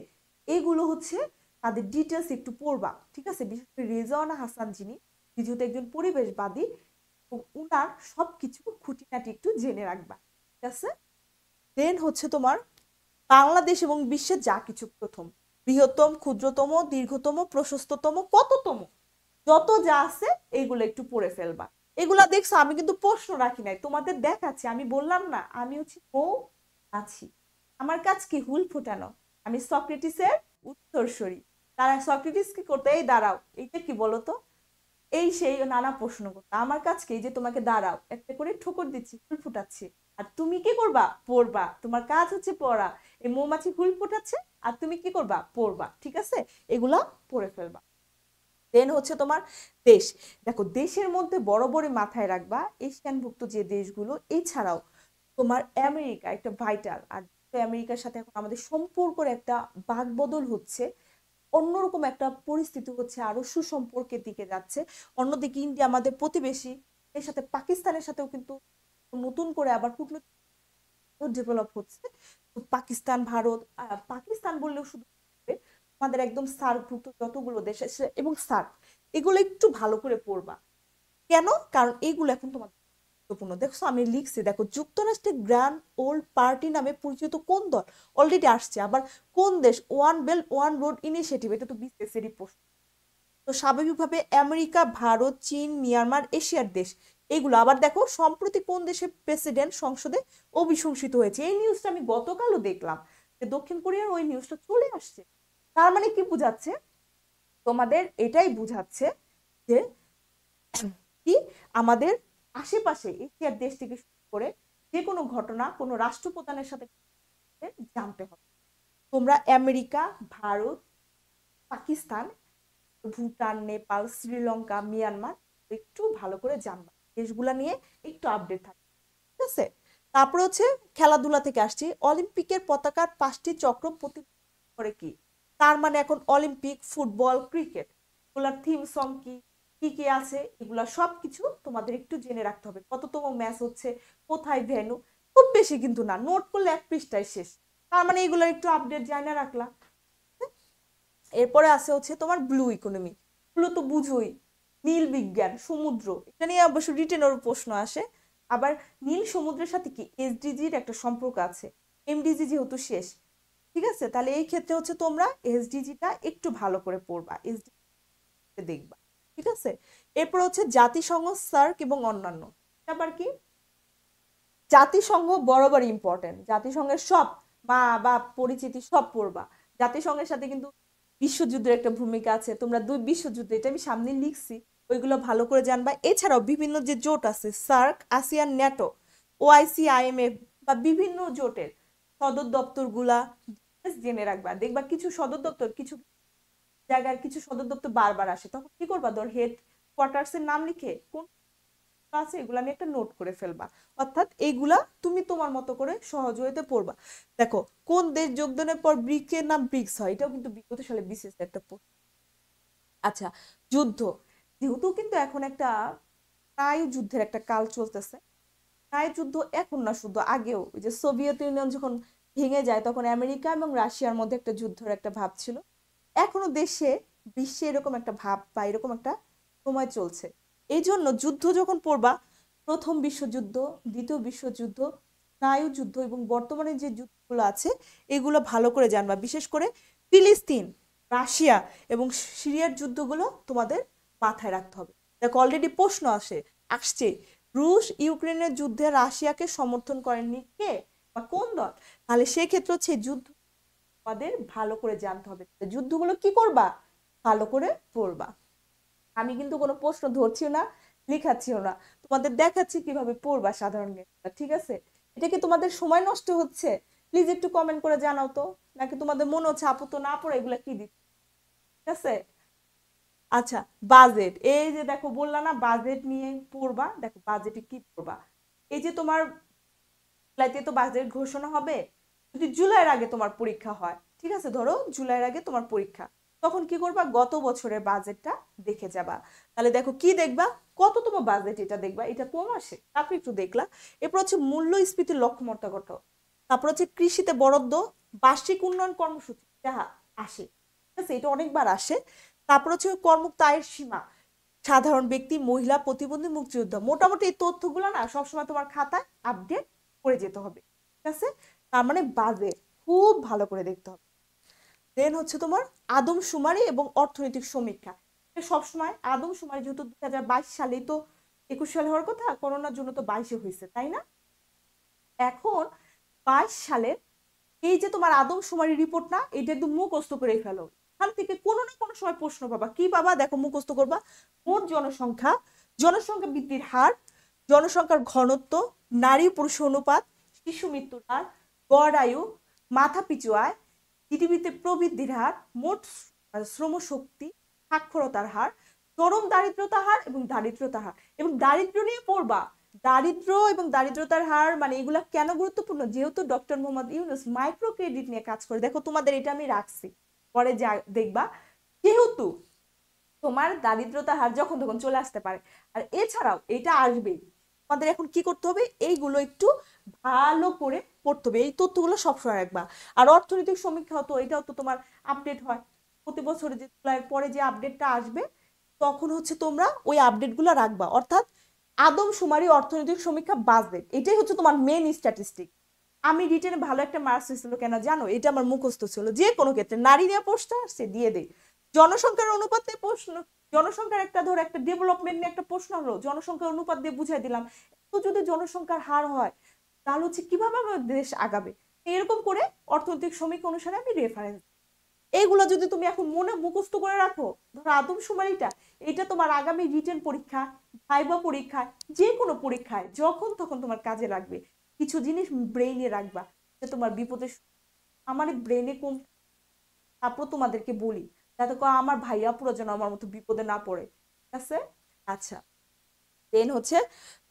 এগুলো হচ্ছে তাদের ডিটেলস একটু পড়বা, ঠিক আছে। বিশেষ করে রেজওয়ানা হাসান যিনি, যেহেতু একজন পরিবেশবাদী, উনার সবকিছু খুঁটিনাটি একটু জেনে রাখবা, ঠিক আছে। দেন হচ্ছে তোমার বাংলাদেশ এবং বিশ্বের যা কিছু প্রথম, বৃহত্তম, ক্ষুদ্রতম, দীর্ঘতম, প্রশস্ততম, কততম, যত যা আছে এইগুলো একটু পড়ে ফেলবা। এগুলা দেখছো আমি কিন্তু প্রশ্ন রাখি নাই, তোমাদের দেখাচ্ছি, আমি বললাম না আমি হচ্ছে বউ আছি, আমার কাজ কি হুল ফোটানো, আমি সক্রেটিসের উত্তরসূরি। তারা সক্রেটিস কি করতে, এই দাঁড়াও, এইটা কি বলতো, এই সেই নানা প্রশ্ন করতো, আমার কাজ কি, যে তোমাকে দাঁড়াও একটা করে ঠোকর দিচ্ছি, ফুল ফুটাচ্ছি, আর তুমি কি করবা, পড়বা, তোমার কাজ হচ্ছে পড়া, এই মৌমাছি ফুল ফোটাচ্ছে আর তুমি কি করবা, পড়বা, ঠিক আছে, এগুলা পড়ে ফেলবা। দেন হচ্ছে তোমার দেশ, দেখো দেশের মধ্যে বড় বড় মাথায় রাখবা এশিয়ানভুক্ত যে দেশগুলো, এছাড়াও তোমার আমেরিকা একটা ভাইটাল, আর আমেরিকার সাথে এখন আমাদের সম্পর্কের একটা বাকবদল হচ্ছে, অন্যরকম একটা পরিস্থিতি হচ্ছে, আরো সুসম্পর্কের দিকে যাচ্ছে। অন্যদিকে ইন্ডিয়া আমাদের প্রতিবেশী, এর সাথে পাকিস্তানের সাথেও কিন্তু নতুন করে আবার কূটনৈতিক ডেভেলপ হচ্ছে। তো পাকিস্তান, ভারত, পাকিস্তান বললেও শুধু আমাদের একদম সার্কভুক্ত যতগুলো দেশ আছে এবং সার্ক, এগুলো একটু ভালো করে পড়বা। কেন, কারণ এইগুলো এখন তোমার গুরুত্বপূর্ণ। দেখছো আমি লিখছি, দেখো যুক্তরাষ্ট্রের গ্র্যান্ড ওল্ড পার্টি নামে পরিচিত কোন দল, অলরেডি আসছে, আবার কোন দেশ one belt one road initiative, এটা তো বিসিএসেরই প্রশ্ন। তো স্বাভাবিকভাবে আমেরিকা, ভারত, চীন, মিয়ানমার, এশিয়ার দেশ, এগুলো। আবার দেখো সম্প্রতি কোন দেশের প্রেসিডেন্ট সংসদে অভিশংসিত হয়েছে, এই নিউজটা আমি গতকালও দেখলাম, যে দক্ষিণ কোরিয়ার ওই নিউজটা চলে আসছে। তার মানে কি বুঝাচ্ছে, তোমাদের এটাই বুঝাচ্ছে যে কি আমাদের আশেপাশে এশিয়ার দেশ থেকে শুরু করে যে কোনো ঘটনা কোনো রাষ্ট্রপ্রধানের সাথে জানতে হবে। তোমরা আমেরিকা, ভারত, পাকিস্তান, ভুটান, নেপাল, শ্রীলঙ্কা, মিয়ানমার একটু ভালো করে জানবা, দেশগুলা নিয়ে একটু আপডেট থাকবে, ঠিক আছে। তারপরে হচ্ছে খেলাধুলা থেকে আসছি, অলিম্পিকের পতাকার 5টি চক্র প্রতিনিধিত্ব করে কি, তার মানে এখন অলিম্পিক, ফুটবল, ক্রিকেট, এগুলার থিম সং কি, কি কি আছে, এগুলা সবকিছু তোমাদের একটু জেনে রাখতে হবে। কততম ম্যাচ হচ্ছে, কোথায় ভেন্যু, খুব বেশি কিন্তু না, নোট করলে এক পৃষ্ঠায় শেষ। তার মানে এগুলো একটু আপডেট জানা রাখলা। এরপরে আছে হচ্ছে তোমার ব্লু ইকোনমি, ব্লু তো বুঝোই, নীল বিজ্ঞান, সমুদ্র, এটা নিয়ে অবশ্য রিটেনের প্রশ্ন আসে। আবার নীল সমুদ্রের সাথে কি এসডিজির একটা সম্পর্ক আছে, এমডিজি যেহেতু শেষ, ঠিক আছে, তাহলে এই ক্ষেত্রে হচ্ছে তোমরা এসডিজিটা একটু ভালো করে পড়বা, এসডিজি দেখবা, ঠিক আছে। এরপর হচ্ছে জাতিসংঘ, সার্ক এবং অন্যান্য, আবার কি জাতিসংঘ বরাবর ইম্পর্টেন্ট, জাতিসংঘের সব মা বা পরিচিতি সব পড়বা। জাতিসংঘের সাথে কিন্তু বিশ্বযুদ্ধের একটা ভূমিকা আছে, তোমরা দুই বিশ্বযুদ্ধ এটা আমি সামনে লিখছি, ওইগুলো ভালো করে জানবা। এছাড়াও বিভিন্ন যে জোট আছে, SAARC, ASEAN, NATO, OIC, IMF বা বিভিন্ন জোটের সদর দপ্তর গুলা জেনে রাখবা। দেখবা কিছু সদর দপ্তর, কিছু জায়গার কিছু সদর দপ্তর বারবার আসে, তখন কি করবা, ধর হেড কোয়ার্টার্স এর নাম লিখে কোন আছে এগুলো আমি একটা নোট করে ফেলবা, অর্থাৎ এইগুলা তুমি তোমার মতো করে সহজ হইতে পড়বা। দেখো কোন দেশ যোগদানের পর ব্রিক্সের নাম ব্রিক্স হয়, এটাও কিন্তু বিগত সালে বিশেষ একটা আচ্ছা যুদ্ধ, যেহেতু কিন্তু এখন একটা স্নায়ু যুদ্ধের একটা কাল চলতেছে, স্নায়ু যুদ্ধ এখন না শুধু আগেও, ওই যে সোভিয়েত ইউনিয়ন যখন ভেঙে যায় তখন আমেরিকা এবং রাশিয়ার মধ্যে একটা যুদ্ধের একটা ভাব ছিল, এখনো দেশে বিশ্বে এরকম একটা ভাব বা এরকম একটা সময় চলছে। এই জন্য যুদ্ধ যখন পড়বা, প্রথম বিশ্বযুদ্ধ, দ্বিতীয় বিশ্বযুদ্ধ, স্নায়ু যুদ্ধ এবং বর্তমানে যে যুদ্ধগুলো আছে এগুলো ভালো করে জানবা। বিশেষ করে ফিলিস্তিন, রাশিয়া এবং সিরিয়ার যুদ্ধগুলো তোমাদের মাথায় রাখতে হবে। দেখো অলরেডি প্রশ্ন আসছে, রুশ ইউক্রেনের যুদ্ধে রাশিয়াকে সমর্থন করেননি কে বা কোন দল, তাহলে সেক্ষেত্রে হচ্ছে যুদ্ধ আমাদের ভালো করে জানতে হবে, যুদ্ধগুলো কি করবা, ভালো করে পড়বা। আমি কিন্তু কোনো প্রশ্ন ধরছিও না, লিখাচ্ছিও না, তোমাদের দেখাচ্ছি কিভাবে পড়বা সাধারণ জ্ঞানটা, ঠিক আছে। এটা কি তোমাদের সময় নষ্ট হচ্ছে, প্লিজ একটু কমেন্ট করে জানাও তো, নাকি তোমাদের মনে হচ্ছে আপু তো না পড়ে এগুলা কি দিচ্ছে, ঠিক আছে। আচ্ছা, বাজেট, এই যে দেখো বললা না বাজেট নিয়ে পড়বা, দেখো বাজেটে কি পড়বা, এই যে তোমার জুলাইতে তো বাজেট ঘোষণা হবে, যদি জুলাইয়ের আগে তোমার পরীক্ষা হয়, ঠিক আছে, ধরো জুলাইয়ের আগে তোমার পরীক্ষা, তখন কি করবা, গত বছরের বাজেটটা দেখে যাবা। তাহলে দেখো কি দেখবা, কত তোমার বাজেট, এটা দেখবা, এটা কোন মাসে, তারপর একটু দেখলা। এরপর হচ্ছে মূল্যস্ফীতির লক্ষ্যমাত্রা কত, তারপর হচ্ছে কৃষিতে বরাদ্দ, বার্ষিক উন্নয়ন কর্মসূচি যাহা আসে, ঠিক আছে, এটা অনেকবার আসে। তারপর হচ্ছে কর্মুক্ত আয়ের সীমা, সাধারণ ব্যক্তি, মহিলা, প্রতিবন্ধী, মুক্তিযোদ্ধা, মোটামুটি এই তথ্যগুলো না সবসময় তোমার খাতায় আপডেট করে যেতে হবে, ঠিক আছে। তার মানে বাজেট খুব ভালো করে দেখতে হবে। দেন হচ্ছে তোমার আদমশুমারি এবং অর্থনৈতিক সমীক্ষা, সবসময় আদমশুমারি যেহেতু 2022 সালেই তো, 21 সালে হওয়ার কথা, করোনার জন্য তো 22-এ হয়েছে, তাই না। এখন 22 সালের এই যে তোমার আদমশুমারি রিপোর্ট না, এটা একদম মুখস্থ করে ফেলো, এখান থেকে কোনো না কোনো সময় প্রশ্ন পাবা, কি পাবা দেখো, মুখস্থ করবা, মোট জনসংখ্যা, জনসংখ্যা বৃদ্ধির হার, জনসংখ্যার ঘনত্ব, নারী পুরুষ অনুপাত, শিশু মৃত্যুর হার, গড় আয়ু, মাথা পিছু আয়, জিডিপিতে প্রবৃদ্ধির হার, মোট শ্রমশক্তি, সাক্ষরতার হার, চরম দারিদ্রতা হার এবং দারিদ্রতা হার, এবং দারিদ্র নিয়ে পড়বা, দারিদ্র এবং দারিদ্রতার হার, মানে এগুলা কেন গুরুত্বপূর্ণ, যেহেতু doctor Mohammad Yunus micro credit নিয়ে কাজ করে, দেখো তোমাদের এটা আমি রাখছি, পরে যা দেখবা, যেহেতু তোমার দারিদ্রতা হার যখন তখন চলে আসতে পারে, আর এছাড়াও এটা আসবেই, তোমাদের এখন কি করতে হবে, এইগুলো একটু ভালো করে পড়তে হবে, এই তথ্যগুলো সবসময় রাখবা। আর অর্থনৈতিক সমীক্ষা তো এটাও তো তোমার আপডেট হয় প্রতি বছরে, যে জুলাইয়ের পরে যে আপডেটটা আসবে, তখন হচ্ছে তোমরা ওই আপডেটগুলো রাখবা, অর্থাৎ আদমশুমারি, অর্থনৈতিক সমীক্ষা, বাজেট, এটাই হচ্ছে তোমার মেন স্ট্যাটিস্টিক। আমি রিটেনে ভালো একটা মার্কস হয়েছিল কেন জানো, এটা আমার মুখস্থ ছিল, যে কোনো ক্ষেত্রে নারী নিয়ে প্রশ্ন আসছে দিয়ে দেই, জনসংখ্যার অনুপাতে প্রশ্ন, জনসংখ্যার একটা ধর একটা ডেভেলপমেন্ট নিয়ে একটা প্রশ্ন হলো, জনসংখ্যার অনুপাত দিয়ে বুঝাই দিলাম, তো যদি জনসংখ্যার হার হয় তাহলে হচ্ছে কিভাবে আমাদের দেশ আগাবে, এরকম করে অর্থনৈতিক সমীক্ষা অনুসারে আমি রেফারেন্স, এইগুলো যদি তুমি এখন মনে মুখস্থ করে রাখো, ধরো আদমশুমারিটা, এটা তোমার আগামী রিটেন পরীক্ষা, ভাইবা পরীক্ষায়, যে কোনো পরীক্ষায় যখন তখন তোমার কাজে লাগবে। কিছু জিনিস ব্রেইনে রাখবা, যে তোমার বিপদে, আমার ব্রেইনে কম, তারপর তোমাদেরকে বলি, যাতে আমার ভাইয়া পুরো যেন আমার মতো বিপদে না পড়ে, ঠিক আছে। আচ্ছা, দেন হচ্ছে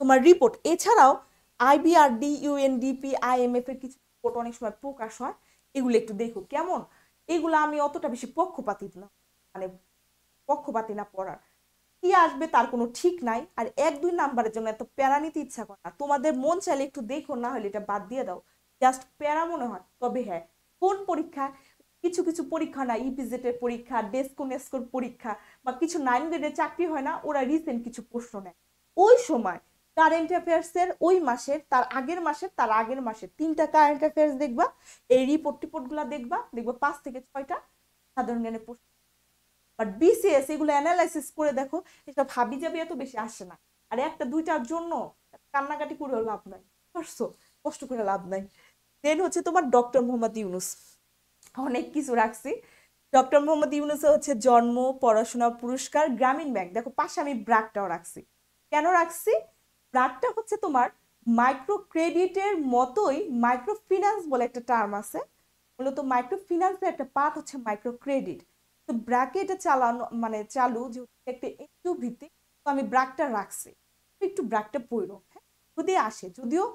তোমার রিপোর্ট, এছাড়াও আইবিআরডি, ইউএনডিপি, আইএমএফ এর কিছু রিপোর্ট অনেক সময় প্রকাশ হয়, এগুলো একটু দেখো কেমন, এগুলো আমি অতটা বেশি পক্ষপাতী না, মানে পক্ষপাতী না পড়ার, কি আসবে তার কোনো ঠিক নাই, আর 1-2 নাম্বারের জন্য এত প্যারা নিতে ইচ্ছা করে না, তোমাদের মন চাইলে একটু দেখো, না হলে এটা বাদ দিয়ে দাও, জাস্ট প্যারা মনে হয়। তবে হ্যাঁ, কোন পরীক্ষা, কিছু কিছু পরীক্ষা না, ইপিজেড এর পরীক্ষা, ডেস্কো নেস্কোর পরীক্ষা, বা কিছু 9 গ্রেডের চাকরি হয় না, ওরা রিসেন্ট কিছু প্রশ্ন নেয়, ওই সময় কারেন্ট অ্যাফেয়ার্স এর ওই মাসের, তার আগের মাসের, তার আগের মাসের 3টা কারেন্ট অ্যাফেয়ার্স দেখবা, এই রিপোর্ট গুলা দেখবা, দেখবা 5 থেকে 6টা সাধারণ জ্ঞানের প্রশ্ন, বাট বিসিএস এগুলো অ্যানালাইসিস করে দেখো, এসব হাবি জাবি এত বেশি আসে না, আর একটা দুইটার জন্য কান্নাকাটি করেও লাভ নাই, বুঝছো, কষ্ট করে লাভ নাই। দেন হচ্ছে তোমার ডক্টর মোহাম্মদ ইউনূস, অনেক কিছু রাখছি, ডক্টর মোহাম্মদ ইউনূসের হচ্ছে জন্ম, পড়াশোনা, পুরস্কার, গ্রামীণ ব্যাংক, দেখো পাশে আমি ব্র্যাকটাও রাখছি, কেন রাখছি, ব্র্যাকটা হচ্ছে তোমার মাইক্রো ক্রেডিটের মতোই, মাইক্রো ফিন্যান্স বলে একটা টার্ম আছে, মূলত মাইক্রো ফিন্যান্সের একটা পার্ট হচ্ছে মাইক্রো ক্রেডিট, তো ব্র্যাকে এটা চালানো, মানে চালু যেহেতু একটা একটু ভিত্তিক, তো আমি ব্র্যাকটা রাখছি, একটু ব্র্যাকটা পড়ো, হ্যাঁ, যদি আসে, যদিও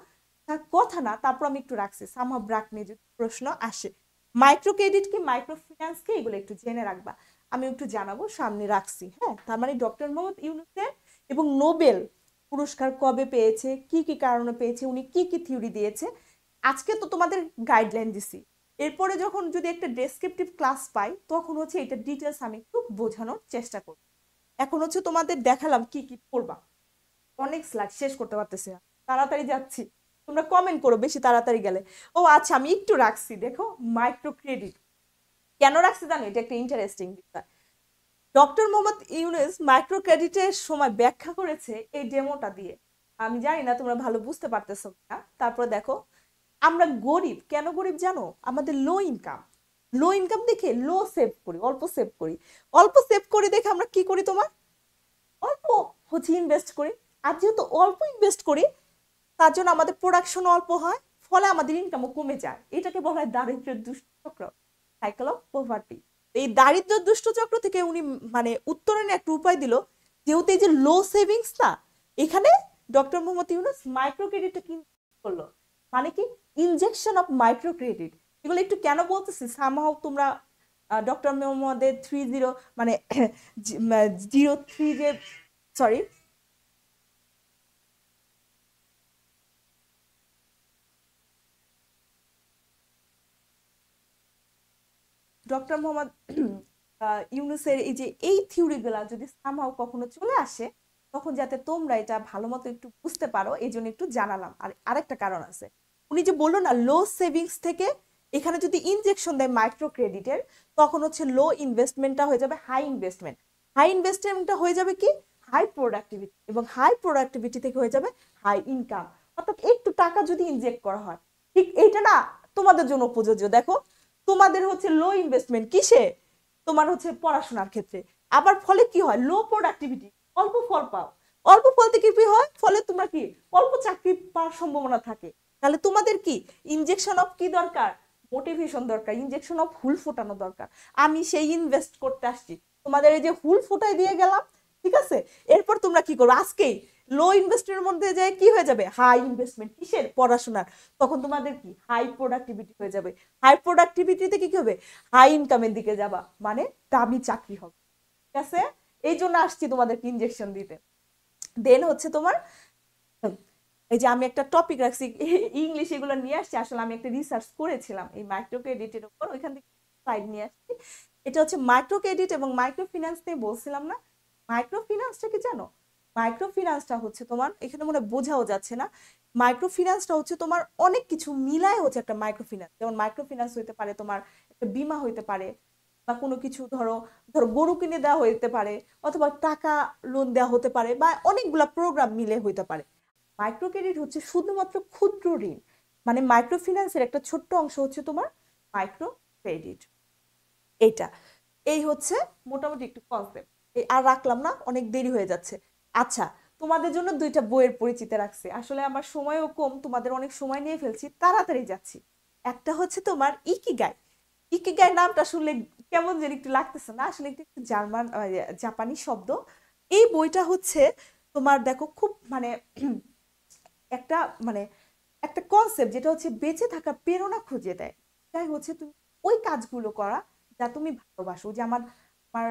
তার কথা না, তারপর আমি একটু রাখছি, সামহাও ব্র্যাক নিয়ে যদি প্রশ্ন আসে, মাইক্রো ক্রেডিট কি, মাইক্রো ফিন্যান্স কি, এগুলো একটু জেনে রাখবা, আমি একটু জানাবো, সামনে রাখছি, হ্যাঁ। তার মানে ডক্টর মোহাম্মদ ইউনূসের, এবং নোবেল পুরস্কার কবে পেয়েছে, কি কি কারণে পেয়েছে, উনি কি কি থিওরি দিয়েছে, আজকে তো তোমাদের গাইডলাইন দিছি, এরপরে যখন যদি একটা ডেসক্রিপটিভ ক্লাস পাই, তখন হচ্ছে এটা ডিটেলস আমি একটু বোঝানোর চেষ্টা করব। এখন হচ্ছে তোমাদের দেখালাম কি কি পড়বা, অনেক স্লাইড শেষ করতে পারতেছি না, তাড়াতাড়ি যাচ্ছি, তোমরা কমেন্ট করো বেশি তাড়াতাড়ি গেলে। ও আচ্ছা, আমি একটু রাখছি, দেখো মাইক্রো ক্রেডিট কেন রাখছি জানো, এটা একটা ইন্টারেস্টিং বিষয়, ডক্টর মোহাম্মদ ইউনূস মাইক্রো ক্রেডিটের সময় ব্যাখ্যা করেছে এই ডেমোটা দিয়ে, আমি জানি না তোমরা ভালো বুঝতে পারতেছো না, তারপর দেখো, আমরা গরিব কেন গরিব জানো, আমাদের লো ইনকাম, লো ইনকাম দেখে লো সেভ করি, অল্প সেভ করি, অল্প সেভ করি দেখে আমরা কি করি, তোমার অল্প হচ্ছে ইনভেস্ট করি, আর যেহেতু অল্প ইনভেস্ট করি, তার জন্য আমাদের প্রোডাকশন অল্প হয়, ফলে আমাদের ইনকামও কমে যায়, এটাকে বলা হয় দারিদ্র্যের দুষ্চক্র, সাইকেল অফ পভার্টি। এই দারিদ্র দুষ্টচক্র থেকে উনি মানে উত্তরণের একটা উপায় দিল, যেহেতু এই যে লো সেভিংস না, এখানে ডক্টর মোহাম্মদ ইউনূস মাইক্রো ক্রেডিটটা কি করলো, মানে কি ইনজেকশন অফ মাইক্রো ক্রেডিট। এগুলো একটু কেন বলতেছি, সামহাও তোমরা ডক্টর মোহাম্মদের 30 মানে 03 যে সরি ডক্টর মোহাম্মদ ইউনুসের এই যে এই থিওরিগুলা যদি সামহাও কখনো চলে আসে, তখন যাতে তোমরা এটা ভালো মতো একটু বুঝতে পারো, এই জন্য একটু জানালাম। আর আরেকটা কারণ আছে, উনি যে বললো না লো সেভিংস থেকে এখানে যদি ইনজেকশন দেয় মাইক্রো ক্রেডিটের, তখন হচ্ছে লো ইনভেস্টমেন্টটা হয়ে যাবে হাই ইনভেস্টমেন্ট, হাই ইনভেস্টমেন্টটা হয়ে যাবে কি হাই প্রোডাক্টিভিটি, এবং হাই প্রোডাক্টিভিটি থেকে হয়ে যাবে হাই ইনকাম। অর্থাৎ একটু টাকা যদি ইনজেক্ট করা হয়, ঠিক এইটা না তোমাদের জন্য প্রযোজ্য। দেখো তোমাদের হচ্ছে লো ইনভেস্টমেন্ট কিসে, তোমার হচ্ছে পড়াশোনার ক্ষেত্রে, আবার ফলে কি হয় লো প্রোডাক্টিভিটি, অল্প ফল পাও, অল্প ফল থেকে কি হয়, ফলে তোমরা কি অল্প চাকরি পাওয়ার সম্ভাবনা থাকে। তাহলে তোমাদের কি ইনজেকশন অফ কি দরকার, মোটিভেশন দরকার, ইনজেকশন অফ হুল ফোটানো দরকার। আমি সেই ইনভেস্ট করতে আসছি, তোমাদের এই যে হুল ফোটাই দিয়ে গেলাম, ঠিক আছে। এরপর তোমরা কি করো, আজকেই লো ইনভেস্টমেন্টের মধ্যে যায় কি হয়ে যাবে হাই ইনভেস্টমেন্ট, কিসের পড়াশোনার, তখন তোমাদের কি হাই প্রোডাক্টিভিটি হয়ে যাবে, হাই প্রোডাক্টিভিটিতে কি হবে হাই ইনকামের দিকে যাবা, মানে দামি চাকরি হবে, ঠিক আছে। এই জন্য আসছি তোমাদেরকে ইনজেকশন দিতে। দেন হচ্ছে তোমার এই যে আমি একটা টপিক রাখছি ইংলিশ, এগুলো নিয়ে আসছি, আসলে আমি একটা রিসার্চ করেছিলাম এই মাইক্রো ক্রেডিটের উপর, ওইখান থেকে স্লাইড নিয়ে আসছি। এটা হচ্ছে মাইক্রো ক্রেডিট এবং মাইক্রো ফিন্যান্স নিয়ে বলছিলাম না। মাইক্রো ফিন্যান্সটা কি জানো, মাইক্রো ফিন্যান্সটা হচ্ছে তোমার, এখানে মনে হয় বোঝাও যাচ্ছে না, মাইক্রো ফিন্যান্সটা হচ্ছে তোমার অনেক কিছু মিলায় হচ্ছে একটা মাইক্রো ফিন্যান্স। যেমন মাইক্রো ফিন্যান্স হইতে পারে তোমার একটা বীমা হইতে পারে, বা কোনো কিছু ধরো ধরো গরু কিনে দেওয়া হইতে পারে, অথবা টাকা লোন দেওয়া হতে পারে, বা অনেকগুলা প্রোগ্রাম মিলে হইতে পারে। মাইক্রো ক্রেডিট হচ্ছে শুধুমাত্র ক্ষুদ্র ঋণ, মানে মাইক্রো ফিন্যান্সের একটা ছোট্ট অংশ হচ্ছে তোমার মাইক্রো ক্রেডিট। এইটা এই হচ্ছে মোটামুটি একটু কনসেপ্ট। আর রাখলাম না, অনেক দেরি হয়ে যাচ্ছে। আচ্ছা, তোমাদের জন্য দুইটা বইয়ের পরিচিতি রাখছি, আসলে আমার সময়ও কম, তোমাদের অনেক সময় নিয়ে ফেলছি, তাড়াতাড়ি যাচ্ছি। একটা হচ্ছে তোমার ইকিগাই। ইকিগাই নামটা শুনলে কেমন যেন একটু লাগতেছে না, আসলে একটু একটু জার্মান জাপানি শব্দ। এই বইটা হচ্ছে তোমার দেখো খুব মানে একটা মানে একটা কনসেপ্ট, যেটা হচ্ছে বেঁচে থাকার প্রেরণা খুঁজে দেয়। তাই হচ্ছে তুমি ওই কাজগুলো করা যা তুমি ভালোবাসো। যে আমার আমার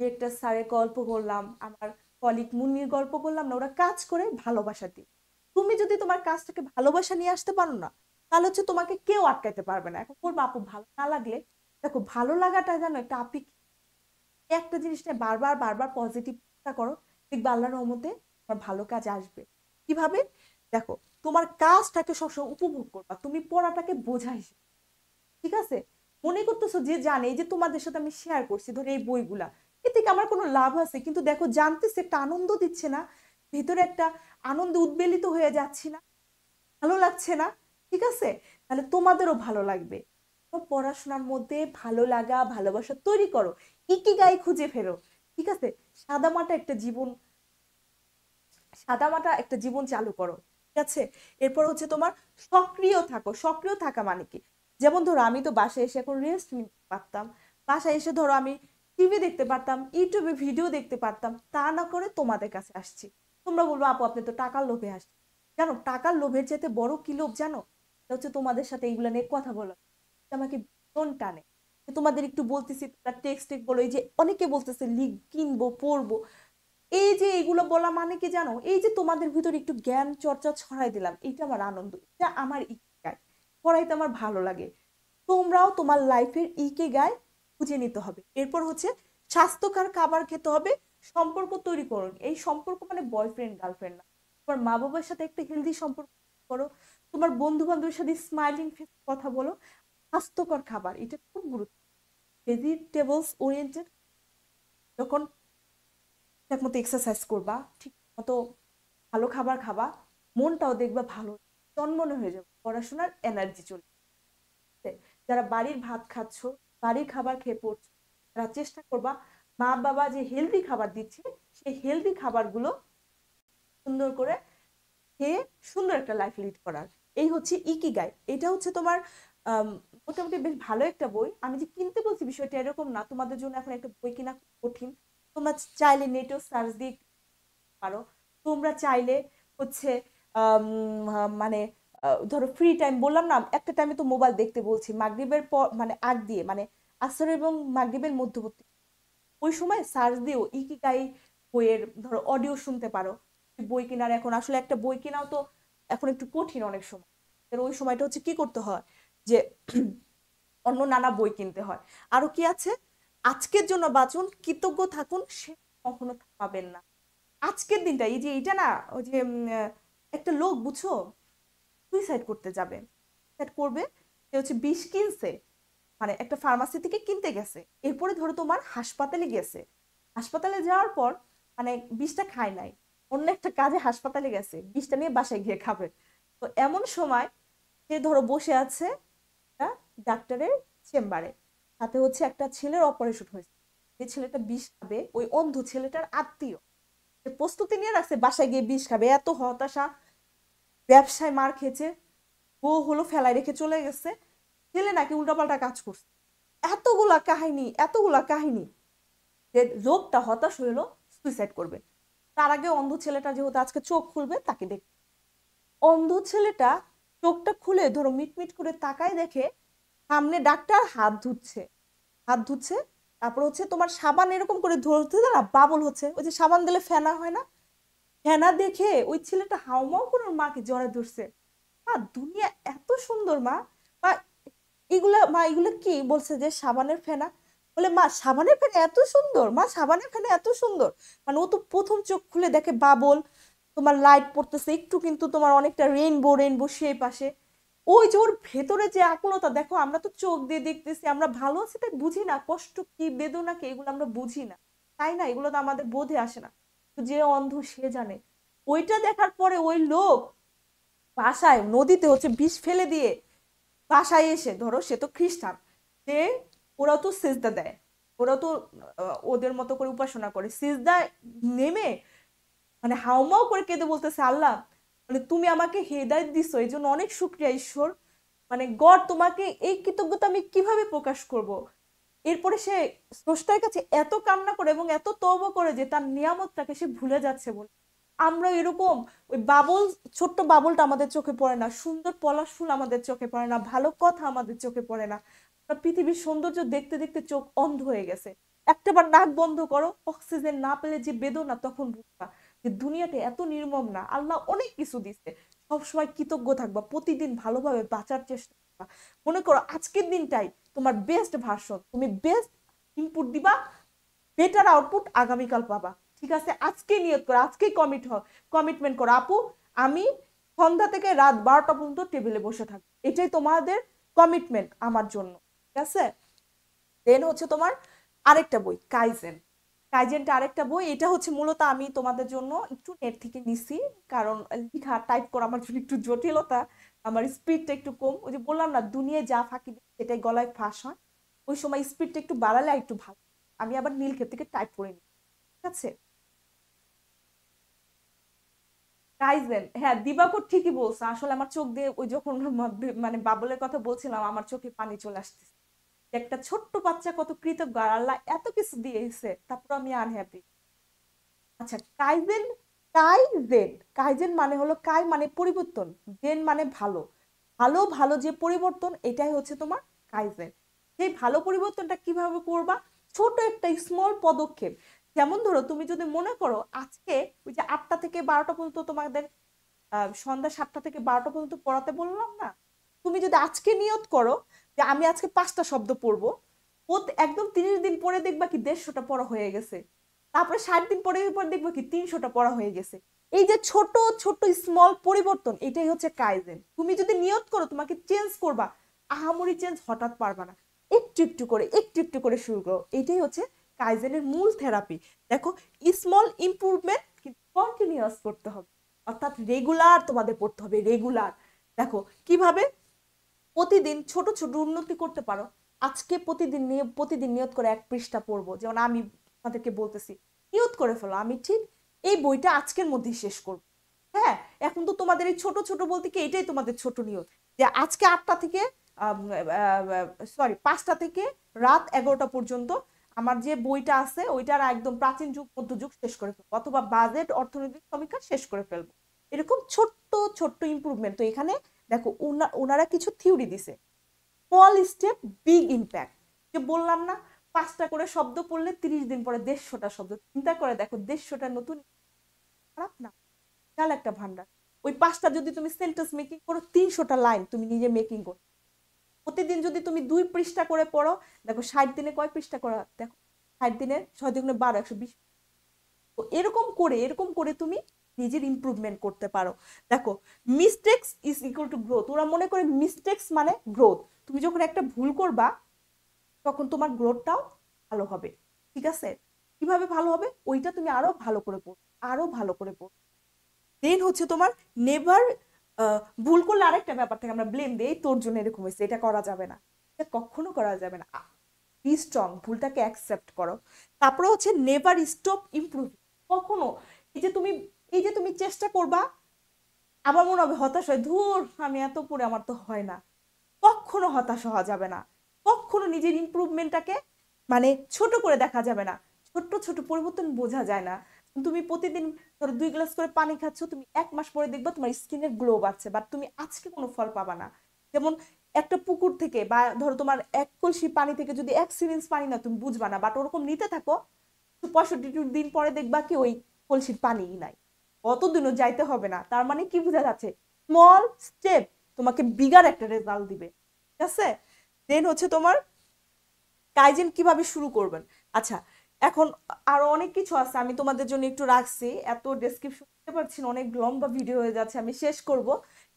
ডিরেক্টর স্যারের গল্প বললাম, আমার কলিগ মুন্নির গল্প বললাম না, ওরা কাজ করে ভালোবাসা দিয়ে। তুমি যদি তোমার কাজটাকে ভালোবাসা নিয়ে আসতে পারো না, তাহলে হচ্ছে তোমাকে কেউ আটকাইতে পারবে না। এখন বলবো আপু ভালো না লাগলে, দেখো ভালো লাগাটা জানো একটা আপেক্ষিক, একটা জিনিস নিয়ে বারবার বারবার পজিটিভ চিন্তা করো, দেখবে আল্লাহর রহমতে তোমার ভালো কাজ আসবে। কিভাবে, দেখো তোমার কাজটাকে সবসময় উপভোগ করবা, তুমি পড়াটাকে বোঝাই, ঠিক আছে। মনে করতেছো যে জানে এই যে তোমাদের সাথে আমি শেয়ার করছি ধরো এই বইগুলা, এ থেকে আমার কোনো লাভ আছে, কিন্তু দেখো জানতেছে একটা আনন্দ দিচ্ছে না, ভিতরে একটা আনন্দে উদ্বেলিত হয়ে যাচ্ছি না, ভালো লাগছে না, ঠিক আছে। তাহলে তোমাদেরও ভালো লাগবে। তো পড়াশোনার মধ্যে ভালো লাগা ভালোবাসা তৈরি করো, ইকিগাই খুঁজে ফেরো, ঠিক আছে। সাদামাটা একটা জীবন, সাদামাটা একটা জীবন চালু করো, ঠিক আছে। এরপর হচ্ছে তোমার সক্রিয় থাকো। সক্রিয় থাকা মানে কি, যেমন ধরো আমি তো বাসায় এসে এখন রেস্ট নিতে পারতাম, বাসায় এসে ধরো আমি টিভি দেখতে পারতাম, ইউটিউবে ভিডিও দেখতে পারতাম, তা না করে তোমাদের কাছে আসছি। তোমরা বলবো আপু আপনি তো টাকার লোভে আসছেন, জানো টাকার লোভের চাইতে বড় কি লোভ জানো, এটা হচ্ছে তোমাদের সাথে এইগুলো নিয়ে কথা বলা, এটা আমাকে ভীষণ টানে। যে তোমাদের একটু বলতেছি তোমরা টেক্সট বলো, এই যে অনেকে বলতেছে লিখ কিনবো পড়বো, এই যে এগুলো বলা মানে কি জানো, এই যে তোমাদের ভিতর একটু জ্ঞান চর্চা ছড়াই দিলাম, এটা আমার আনন্দ, এটা আমার ইকিগাই, পড়াইতে আমার ভালো লাগে। তোমরাও তোমার লাইফের ইকিগাই খুঁজে নিতে হবে। এরপর হচ্ছে স্বাস্থ্যকর খাবার খেতে হবে, সম্পর্ক তৈরি করুন। এই সম্পর্ক মানে বয়ফ্রেন্ড গার্লফ্রেন্ড না, তোমার মা বাবার সাথে একটা হেলদি সম্পর্ক করো, তোমার বন্ধু বান্ধবের সাথে স্মাইলিং ফেস কথা বলো। স্বাস্থ্যকর খাবার এটা খুব গুরুত্ব, ভেজিটেবলস ওরিয়েন্টেড, যখন ঠিক মতো এক্সারসাইজ করবা, ঠিক মতো ভালো খাবার খাবা, মনটাও দেখবা ভালো চনমনে হয়ে যাবে, পড়াশোনার এনার্জি চলে আসবে। যারা বাড়ির ভাত খাচ্ছ, বাড়ির খাবার খেয়ে পড়ছো, তারা চেষ্টা করবা মা বাবা যে হেলদি খাবার দিচ্ছে সেই হেলদি খাবারগুলো সুন্দর করে খেয়ে সুন্দর একটা লাইফ লিড করার। এই হচ্ছে ইকিগাই। এটা হচ্ছে তোমার মোটামুটি বেশ ভালো একটা বই। আমি যে কিনতে বলছি বিষয়টা এরকম না, তোমাদের জন্য এখন একটা বই কেনা খুব কঠিন। তোমরা চাইলে নেটেও সার্চ দিয়ে পারো। তোমরা চাইলে হচ্ছে মানে ধরো ফ্রি টাইম বললাম না, একটা টাইমে তো মোবাইল দেখতে বলছি, মাগরিবের পর মানে আগ দিয়ে, মানে আসর এবং মাগরিবের মধ্যবর্তী ওই সময় সার্চ দিও ইকিগাই বইয়ের ধরো অডিও শুনতে পারো। বই কেনার এখন আসলে একটা বই কেনাও তো এখন একটু কঠিন অনেক সময়। ওই সময়টা হচ্ছে কি করতে হয় যে অন্য নানা বই কিনতে হয়। আরো কি আছে, আজকের জন্য বাঁচুন, কৃতজ্ঞ থাকুন, সে কখনো পাবেন না। আজকের দিনটা এই যে এটা না, ওই যে একটা লোক বুঝছো সুইসাইড করতে যাবে, সুইসাইড করবে, সে হচ্ছে বিষ কিনছে, মানে একটা ফার্মাসি থেকে কিনতে গেছে, এরপরে ধরো তোমার হাসপাতালে গেছে, হাসপাতালে যাওয়ার পর মানে বিষটা খায় নাই, অন্য একটা কাজে হাসপাতালে গেছে, বিষটা নিয়ে বাসায় গিয়ে খাবে। তো এমন সময় সে ধরো বসে আছে একটা ডাক্তারের চেম্বারে, সাথে হচ্ছে একটা ছেলের অপারেশন হয়েছে, যে ছেলেটা বিষ খাবে ওই অন্ধ ছেলেটার আত্মীয়, সে প্রস্তুতি নিয়ে রাখছে বাসায় গিয়ে বিষ খাবে, এত হতাশা, ব্যবসায় মার খেয়েছে, বউ হলো ফেলায় রেখে চলে গেছে, ছেলে নাকি উল্টাপাল্টা কাজ করছে, এতগুলা কাহিনী যে লোকটা হতাশ হইলো, সুইসাইড করবে। তার আগে অন্ধ ছেলেটা যেহেতু আজকে চোখ খুলবে তাকে দেখ, অন্ধ ছেলেটা চোখটা খুলে ধরো মিটমিট করে তাকায়, দেখে সামনে ডাক্তার হাত ধুচ্ছে, তারপর হচ্ছে তোমার সাবান এরকম করে ধরতে না বাবল হচ্ছে, ওই যে সাবান দিলে ফেনা হয় না, ফেনা দেখে ওই ছেলেটা হাউমাউ করে ওর মাকে জড়ায় ধরছে। মা দুনিয়া এত সুন্দর মা, মা এগুলা কি বলছে যে সাবানের ফেনা, বলে মা সাবানের ফেনা এত সুন্দর, মা সাবানের ফেনা এত সুন্দর, মানে ও তো প্রথম চোখ খুলে দেখে বাবল, তোমার লাইট পড়তেছে একটু, কিন্তু তোমার অনেকটা রেইনবো রেইনবো সেই পাশে, ওই যে ওর ভেতরে যে আকুলতা দেখো, আমরা তো চোখ দিয়ে দেখতেছি, আমরা ভালো আছি তাই বুঝি না কষ্ট কি বেদনা কি, এগুলো আমরা বুঝি না, তাই না, এগুলো তো আমাদের বোধে আসে না। তো যে অন্ধ সে জানে, ওইটা দেখার পরে ওই লোক বাসায় নদীতে হচ্ছে বিষ ফেলে দিয়ে বাসায় এসে ধরো সে তো খ্রিস্টান, যে ওরা তো সিজদা দেয়, ওরা তো ওদের মতো করে উপাসনা করে, সিজদায় নেমে মানে হাউমাউ করে কেঁদে বলতেছে আল্লাহ, মানে তুমি আমাকে হেদায়েত দিছো এই জন্য অনেক শুকরিয়া ঈশ্বর, মানে গড তোমাকে এই কৃতজ্ঞতা আমি কিভাবে প্রকাশ করব। এরপরে সে স্রষ্টার কাছে এত কান্না করে এবং এত তওবা করে যে তার নিয়ামতটাকে সে ভুলে যাচ্ছে বলে। আমরা এরকম ওই বাবুল, ছোট্ট বাবুলটা আমাদের চোখে পড়ে না, সুন্দর পলাশ ফুল আমাদের চোখে পড়ে না, ভালো কথা আমাদের চোখে পড়ে না, আমরা পৃথিবীর সৌন্দর্য দেখতে দেখতে চোখ অন্ধ হয়ে গেছে। একটাবার নাক বন্ধ করো, অক্সিজেন না পেলে যে বেদনা তখন বুঝবা যে দুনিয়াতে এত নির্মম না, আল্লাহ অনেক কিছু দিচ্ছে। সবসময় কৃতজ্ঞ থাকবা, প্রতিদিন ভালোভাবে বাঁচার চেষ্টা করবা। মনে করো আজকের দিনটাই তোমার বেস্ট ভার্সন, তুমি বেস্ট ইনপুট দিবা, বেটার আউটপুট আগামীকাল পাবা। ঠিক আছে, আজকে নিয়ত করো, আজকেই কমিটমেন্ট করো আপু, আমি সন্ধ্যা থেকে রাত 12টা পর্যন্ত টেবিলে বসে থাকবো, এটাই তোমাদের কমিটমেন্ট আমার জন্য। ঠিক আছে, দেন হচ্ছে তোমার আরেকটা বই কাইজেন, কাইজেনটা আরেকটা বই, এটা হচ্ছে মূলত আমি তোমাদের জন্য একটু নেট থেকে নিছি, কারণ লেখা টাইপ করা আমার জন্য একটু জটিলতা, আমার স্পিডটা একটু কম, ওই যে বললাম না দুনিয়ায় যা ফাঁকি দিই সেটাই গলায় ফাঁস হয়, ওই সময় স্পিডটা একটু বাড়ালে একটু ভালো। আমি আবার নীলক্ষেত থেকে টাইপ করে নিই। ঠিক আছে, কাইজেন, হ্যাঁ দিবাকর ঠিকই বলছে, আসলে আমার চোখ দিয়ে ওই যখন মানে বাবলের কথা বলছিলাম আমার চোখে পানি চলে আসতেছে, একটা ছোট্ট বাচ্চা কত কৃতজ্ঞ, আর আল্লাহ এত কিছু দিয়েছে তারপর আমি আনহ্যাপি। আচ্ছা কাইজেন, কাইজেন, কাইজেন মানে হলো কাই মানে পরিবর্তন, জেন মানে ভালো, ভালো ভালো যে পরিবর্তন এটাই হচ্ছে তোমার কাইজেন। সেই ভালো পরিবর্তনটা কিভাবে করবা, ছোট একটা স্মল পদক্ষেপ, যেমন ধরো তুমি যদি মনে করো আজকে ওই যে 8টা থেকে 12টা পর্যন্ত তোমাদের সন্ধ্যা 7টা থেকে 12টা পর্যন্ত পড়াতে বললাম না, তুমি যদি আজকে নিয়ত করো যে আমি আজকে 5টা শব্দ পড়বো, ও একদম 30 দিন পরে দেখবা কি 150টা পড়া হয়ে গেছে, তারপরে 60 দিন পরে পর দেখবো কি 300টা পড়া হয়ে গেছে। এই যে ছোট ছোট স্মল পরিবর্তন এটাই হচ্ছে কাইজেন, তুমি যদি নিয়ত করো তোমাকে চেঞ্জ করবা, আহামরি চেঞ্জ হঠাৎ পারবা না, একটু একটু করে একটু একটু করে শুরু করো, এটাই হচ্ছে কাইজেনের মূল থেরাপি। দেখো স্মল ইমপ্রুভমেন্ট কিন্তু কন্টিনিউয়াস করতে হবে, অর্থাৎ রেগুলার তোমাদের পড়তে হবে, রেগুলার। দেখো কিভাবে প্রতিদিন ছোট ছোট উন্নতি করতে পারো, আজকে প্রতিদিন নিয়ত করে 1 পৃষ্ঠা পড়বো, যেমন আমি তোমাদেরকে বলতেছি নিয়ত করে ফেলো আমি ঠিক এই বইটা আজকের মধ্যেই শেষ করবো। হ্যাঁ, এখন তো তোমাদের এই ছোট ছোট বলতে কি এটাই তোমাদের ছোট নিয়ত, যে আজকে 8টা থেকে সরি 5টা থেকে রাত 11টা পর্যন্ত আমার যে বইটা আছে ওইটার একদম প্রাচীন যুগ মধ্যযুগ শেষ করে ফেলবো, অথবা বাজেট অর্থনৈতিক সমীক্ষা শেষ করে ফেলবো। এরকম ছোট্ট ছোট্ট ইমপ্রুভমেন্ট। তো এখানে দেখো ওনারা কিছু থিওরি দিছে, স্মল স্টেপ বিগ ইম্প্যাক্ট। যে বললাম না 5টা করে শব্দ পড়লে 30 দিন পরে 150টা শব্দ। চিন্তা করে দেখো 150টা নতুন, খারাপ না? বিশাল একটা ভান্ডার। ওই 5টা যদি তুমি সেন্টেন্স মেকিং করো, 300টা লাইন তুমি নিজে মেকিং করো। প্রতিদিন যদি তুমি 2 পৃষ্ঠা করে পড়ো, দেখো 60 দিনে কয় পৃষ্ঠা করা, দেখো 60 দিনে 6 দুগুণে 12, 120। তো এরকম করে তুমি নিজের ইমপ্রুভমেন্ট করতে পারো। দেখো mistakes is equal to growth. ওরা মনে করে মিস্টেকস মানে গ্রোথ। তুমি যখন একটা ভুল করবা তখন তোমার গ্রোথটাও ভালো হবে। ঠিক আছে? কিভাবে ভালো হবে? ওইটা তুমি আরো ভালো করে পড়ো, আরো ভালো করে পড়ো। দেন হচ্ছে তোমার নেভার, ভুল করলে আরেকটা ব্যাপার থেকে আমরা ব্লেম দিই, তোর জন্য এরকম হয়েছে, এটা করা যাবে না। এটা কখনো করা যাবে না। বি স্ট্রং, ভুলটাকে অ্যাকসেপ্ট করো। তারপরে হচ্ছে নেভার স্টপ ইমপ্রুভ। কখনো এই যে তুমি চেষ্টা করবা, আবার মনে হবে হতাশ হয়, ধুর আমি এত পড়ে আমার তো হয় না। কখনো হতাশ হওয়া যাবে না। কখনো নিজের ইমপ্রুভমেন্টটাকে মানে ছোট করে দেখা যাবে না। ছোট্ট ছোট পরিবর্তন বোঝা যায় না। তুমি প্রতিদিন ধরো 2 গ্লাস করে পানি খাচ্ছ, তুমি 1 মাস পরে দেখবা তোমার স্কিনের গ্লো বাড়ছে, বাট তুমি আজকে কোনো ফল পাবা না। যেমন একটা পুকুর থেকে বা ধরো তোমার 1 কলসি পানি থেকে যদি 1 সিরিঞ্জ পানি না, তুমি বুঝবা না, বাট ওরকম নিতে থাকো, 65 দিন পরে দেখবা কি ওই কলসির পানিই নাই। অতদিনও যাইতে হবে না। তার মানে কি বোঝা যাচ্ছে? স্মল স্টেপ তোমাকে বিগার একটা রেজাল্ট দিবে। ঠিক আছে? দেন হচ্ছে তোমার কাইজেন কিভাবে শুরু করবেন। আচ্ছা, এখন আরো অনেক কিছু আছে, আমি তোমাদের জন্য একটু রাখছি, এত ডেসক্রিপশন দিতে পারছি না, অনেক লম্বা ভিডিও হয়ে যাচ্ছে, আমি শেষ করব।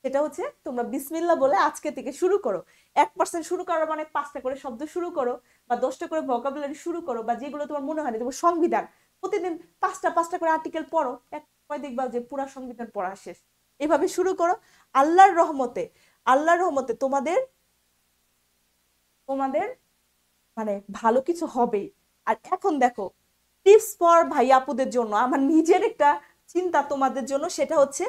সেটা হচ্ছে তোমরা বিসমিল্লাহ বলে আজকে থেকে শুরু করো। 1% শুরু করার মানে 5টা করে শব্দ শুরু করো, বা 10টা করে ভোকাবুলারি শুরু করো, বা যেগুলো তোমার মনে হয় না, তোমার সংবিধান প্রতিদিন 5টা করে আর্টিকেল পড়ো, এক সময় দেখবা যে পুরা সংবিধান পড়া শেষ। এভাবে শুরু করো। আল্লাহর রহমতে, আল্লাহর রহমতে তোমাদের তোমাদের মানে ভালো কিছু হবে। আর এখন দেখো টিপস ফর ভাই আপুদের জন্য, আমার নিজের একটা চিন্তা তোমাদের জন্য, সেটা হচ্ছে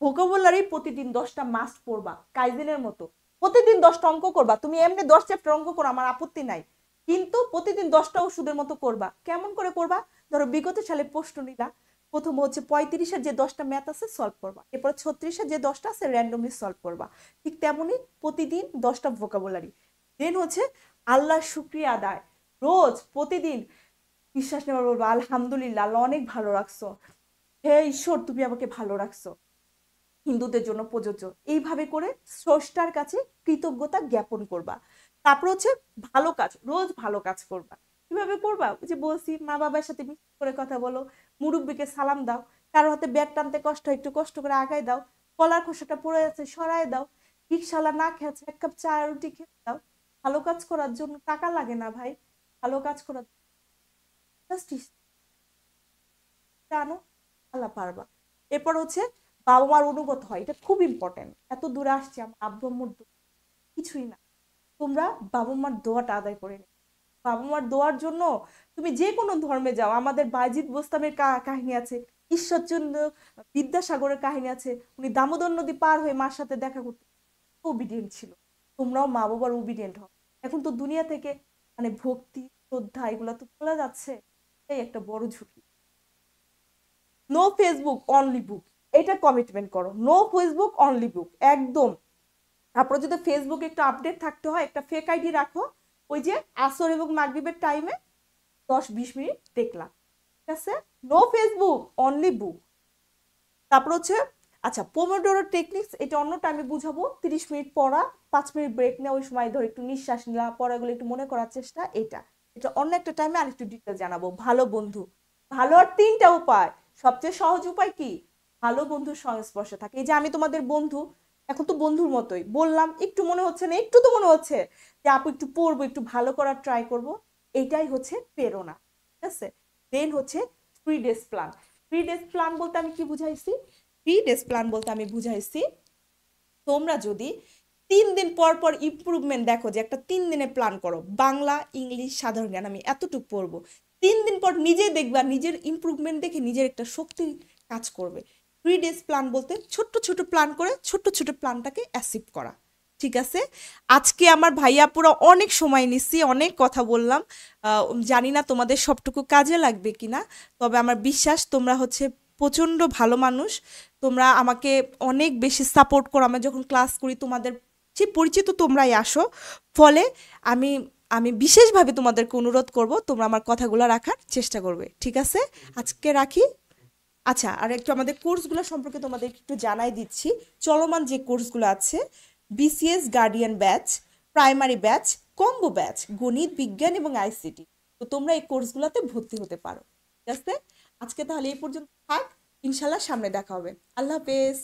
ভোকাবুলারি প্রতিদিন 10টা মাস্ট পড়বা কাইজেনের মতো। প্রতিদিন 10টা অঙ্ক করবা। তুমি এমনি 10 চ্যাপ্টার অঙ্ক করো, আমার আপত্তি নাই, কিন্তু প্রতিদিন 10টা ওষুধের মতো করবা। কেমন করে করবা? ধরো বিগত সালে প্রশ্ন নিলা, প্রথম হচ্ছে 35-এর যে 10টা ম্যাথ আছে সলভ করবা, এরপর 36-এর যে 10টা আছে র্যান্ডমলি সলভ করবা। ঠিক তেমনই প্রতিদিন 10টা ভোকাবুলারি। দেন হচ্ছে আল্লাহর শুকরিয়া আদায়। রোজ প্রতিদিন বিশ্বাস নেবার বলবো আলহামদুলিল্লাহ, আল্লাহ অনেক ভালো রাখছো, হে ঈশ্বর তুমি আমাকে ভালো রাখছো। হিন্দুদের জন্য প্রযোজ্য। এইভাবে করে স্রষ্টার কাছে কৃতজ্ঞতা জ্ঞাপন করবা। তারপর হচ্ছে ভালো কাজ, রোজ ভালো কাজ করবা। কিভাবে করবা? ওই যে বলছি, মা বাবার সাথে মিষ্টি করে কথা বলো, মুরব্বীকে সালাম দাও, কারো হাতে ব্যাগ টানতে কষ্ট হয় একটু কষ্ট করে আগায় দাও, কলার খোসাটা পড়ে আছে সরায় দাও, রিকশাওয়ালা না খেয়েছে 1 কাপ চা রুটি খেতে দাও। ভালো কাজ করার জন্য টাকা লাগে না ভাই, ভালো কাজ করার জাস্ট আনো, আল্লাহ পারবা। এরপর হচ্ছে বাবা মার অনুগত হয়, এটা খুব ইম্পর্টেন্ট। এত দূরে আসছি, আমার আব্বু আম্মুর কিছুই না, তোমরা বাবা মার দোয়াটা আদায় করে নে। বাবা মার দোয়ার জন্য তুমি যে কোনো ধর্মে যাও, আমাদের বায়জিদ বোস্তামের কাহিনী আছে, ঈশ্বরচন্দ্র বিদ্যাসাগরের কাহিনী আছে, উনি দামোদর নদী পার হয়ে মার সাথে দেখা করতে ওবিডিয়েন্ট ছিল। তোমরাও মা বাবার ওবিডিয়েন্ট হও। এখন তো দুনিয়া থেকে মানে ভক্তি শ্রদ্ধা এগুলো তো চলে যাচ্ছে, এই একটা বড় ঝুঁকি। নো ফেসবুক অনলি বুক, এটা কমিটমেন্ট করো। নো ফেসবুক অনলি বুক একদম। তারপর যদি ফেসবুকে একটু আপডেট থাকতে হয়, একটা ফেক আইডি রাখো, ওই যে আসর এবং মাগরিবের টাইমে 10-20 মিনিট দেখলাম। ঠিক আছে? No Facebook only book. তারপর হচ্ছে আচ্ছা পোমোডোরো টেকনিক্স, এটা অন্য টাইমে বুঝাবো। 30 মিনিট পড়া, 5 মিনিট ব্রেক নেওয়া, ওই সময় ধর একটু নিঃশ্বাস নিলা, পড়াগুলো একটু মনে করার চেষ্টা, এটা এটা অন্য একটা টাইমে আর একটু ডিটেল জানাবো। ভালো বন্ধু, ভালো আর 3টা উপায়। সবচেয়ে সহজ উপায় কি? ভালো বন্ধুর সংস্পর্শে থাকে। এই যে আমি তোমাদের বন্ধু, এখন তো বন্ধুর মতোই বললাম, একটু মনে হচ্ছে না, একটু তো মনে হচ্ছে যে আপু একটু পড়বো, একটু ভালো করার ট্রাই করব। এটাই হচ্ছে প্রেরণা। ঠিক আছে? দেন হচ্ছে 3 ডেজ প্ল্যান। 3 ডেজ প্ল্যান বলতে আমি কি বুঝাইছি? 3 ডেজ প্ল্যান বলতে আমি বুঝাইছি, তোমরা যদি 3 দিন পর পর ইমপ্রুভমেন্ট দেখো, যে একটা 3 দিনে প্ল্যান করো, বাংলা ইংলিশ সাধারণ জ্ঞান আমি এতটুকু পড়বো, 3 দিন পর নিজে দেখবা নিজের ইমপ্রুভমেন্ট দেখে নিজের একটা শক্তি কাজ করবে। 3 ডেজ প্ল্যান বলতে ছোট্ট ছোট প্ল্যান করে ছোট্ট ছোট প্ল্যানটাকে অ্যাচিভ করা। ঠিক আছে, আজকে আমার ভাইয়া পুরো অনেক সময় নিচ্ছি, অনেক কথা বললাম। জানি না তোমাদের সবটুকু কাজে লাগবে কিনা, তবে আমার বিশ্বাস তোমরা হচ্ছে প্রচণ্ড ভালো মানুষ। তোমরা আমাকে অনেক বেশি সাপোর্ট করো, আমি যখন ক্লাস করি তোমাদের যে পরিচিত তোমরাই আসো। ফলে আমি আমি বিশেষভাবে তোমাদেরকে অনুরোধ করব তোমরা আমার কথাগুলো রাখার চেষ্টা করবে, ঠিক আছে? আজকে রাখি। আচ্ছা, আর একটু আমাদের কোর্সগুলো সম্পর্কে তোমাদের একটু জানাই দিচ্ছি। চলমান যে কোর্সগুলো আছে, BCS guardian batch, primary batch, combo batch, গণিত, বিজ্ঞান এবং আইসিটি। তো তোমরা এই কোর্সগুলোতে ভর্তি হতে পারো, ঠিক আছে? আজকে তাহলে এই পর্যন্ত থাক, ইনশাল্লাহ সামনে দেখা হবে। আল্লাহ হাফেজ।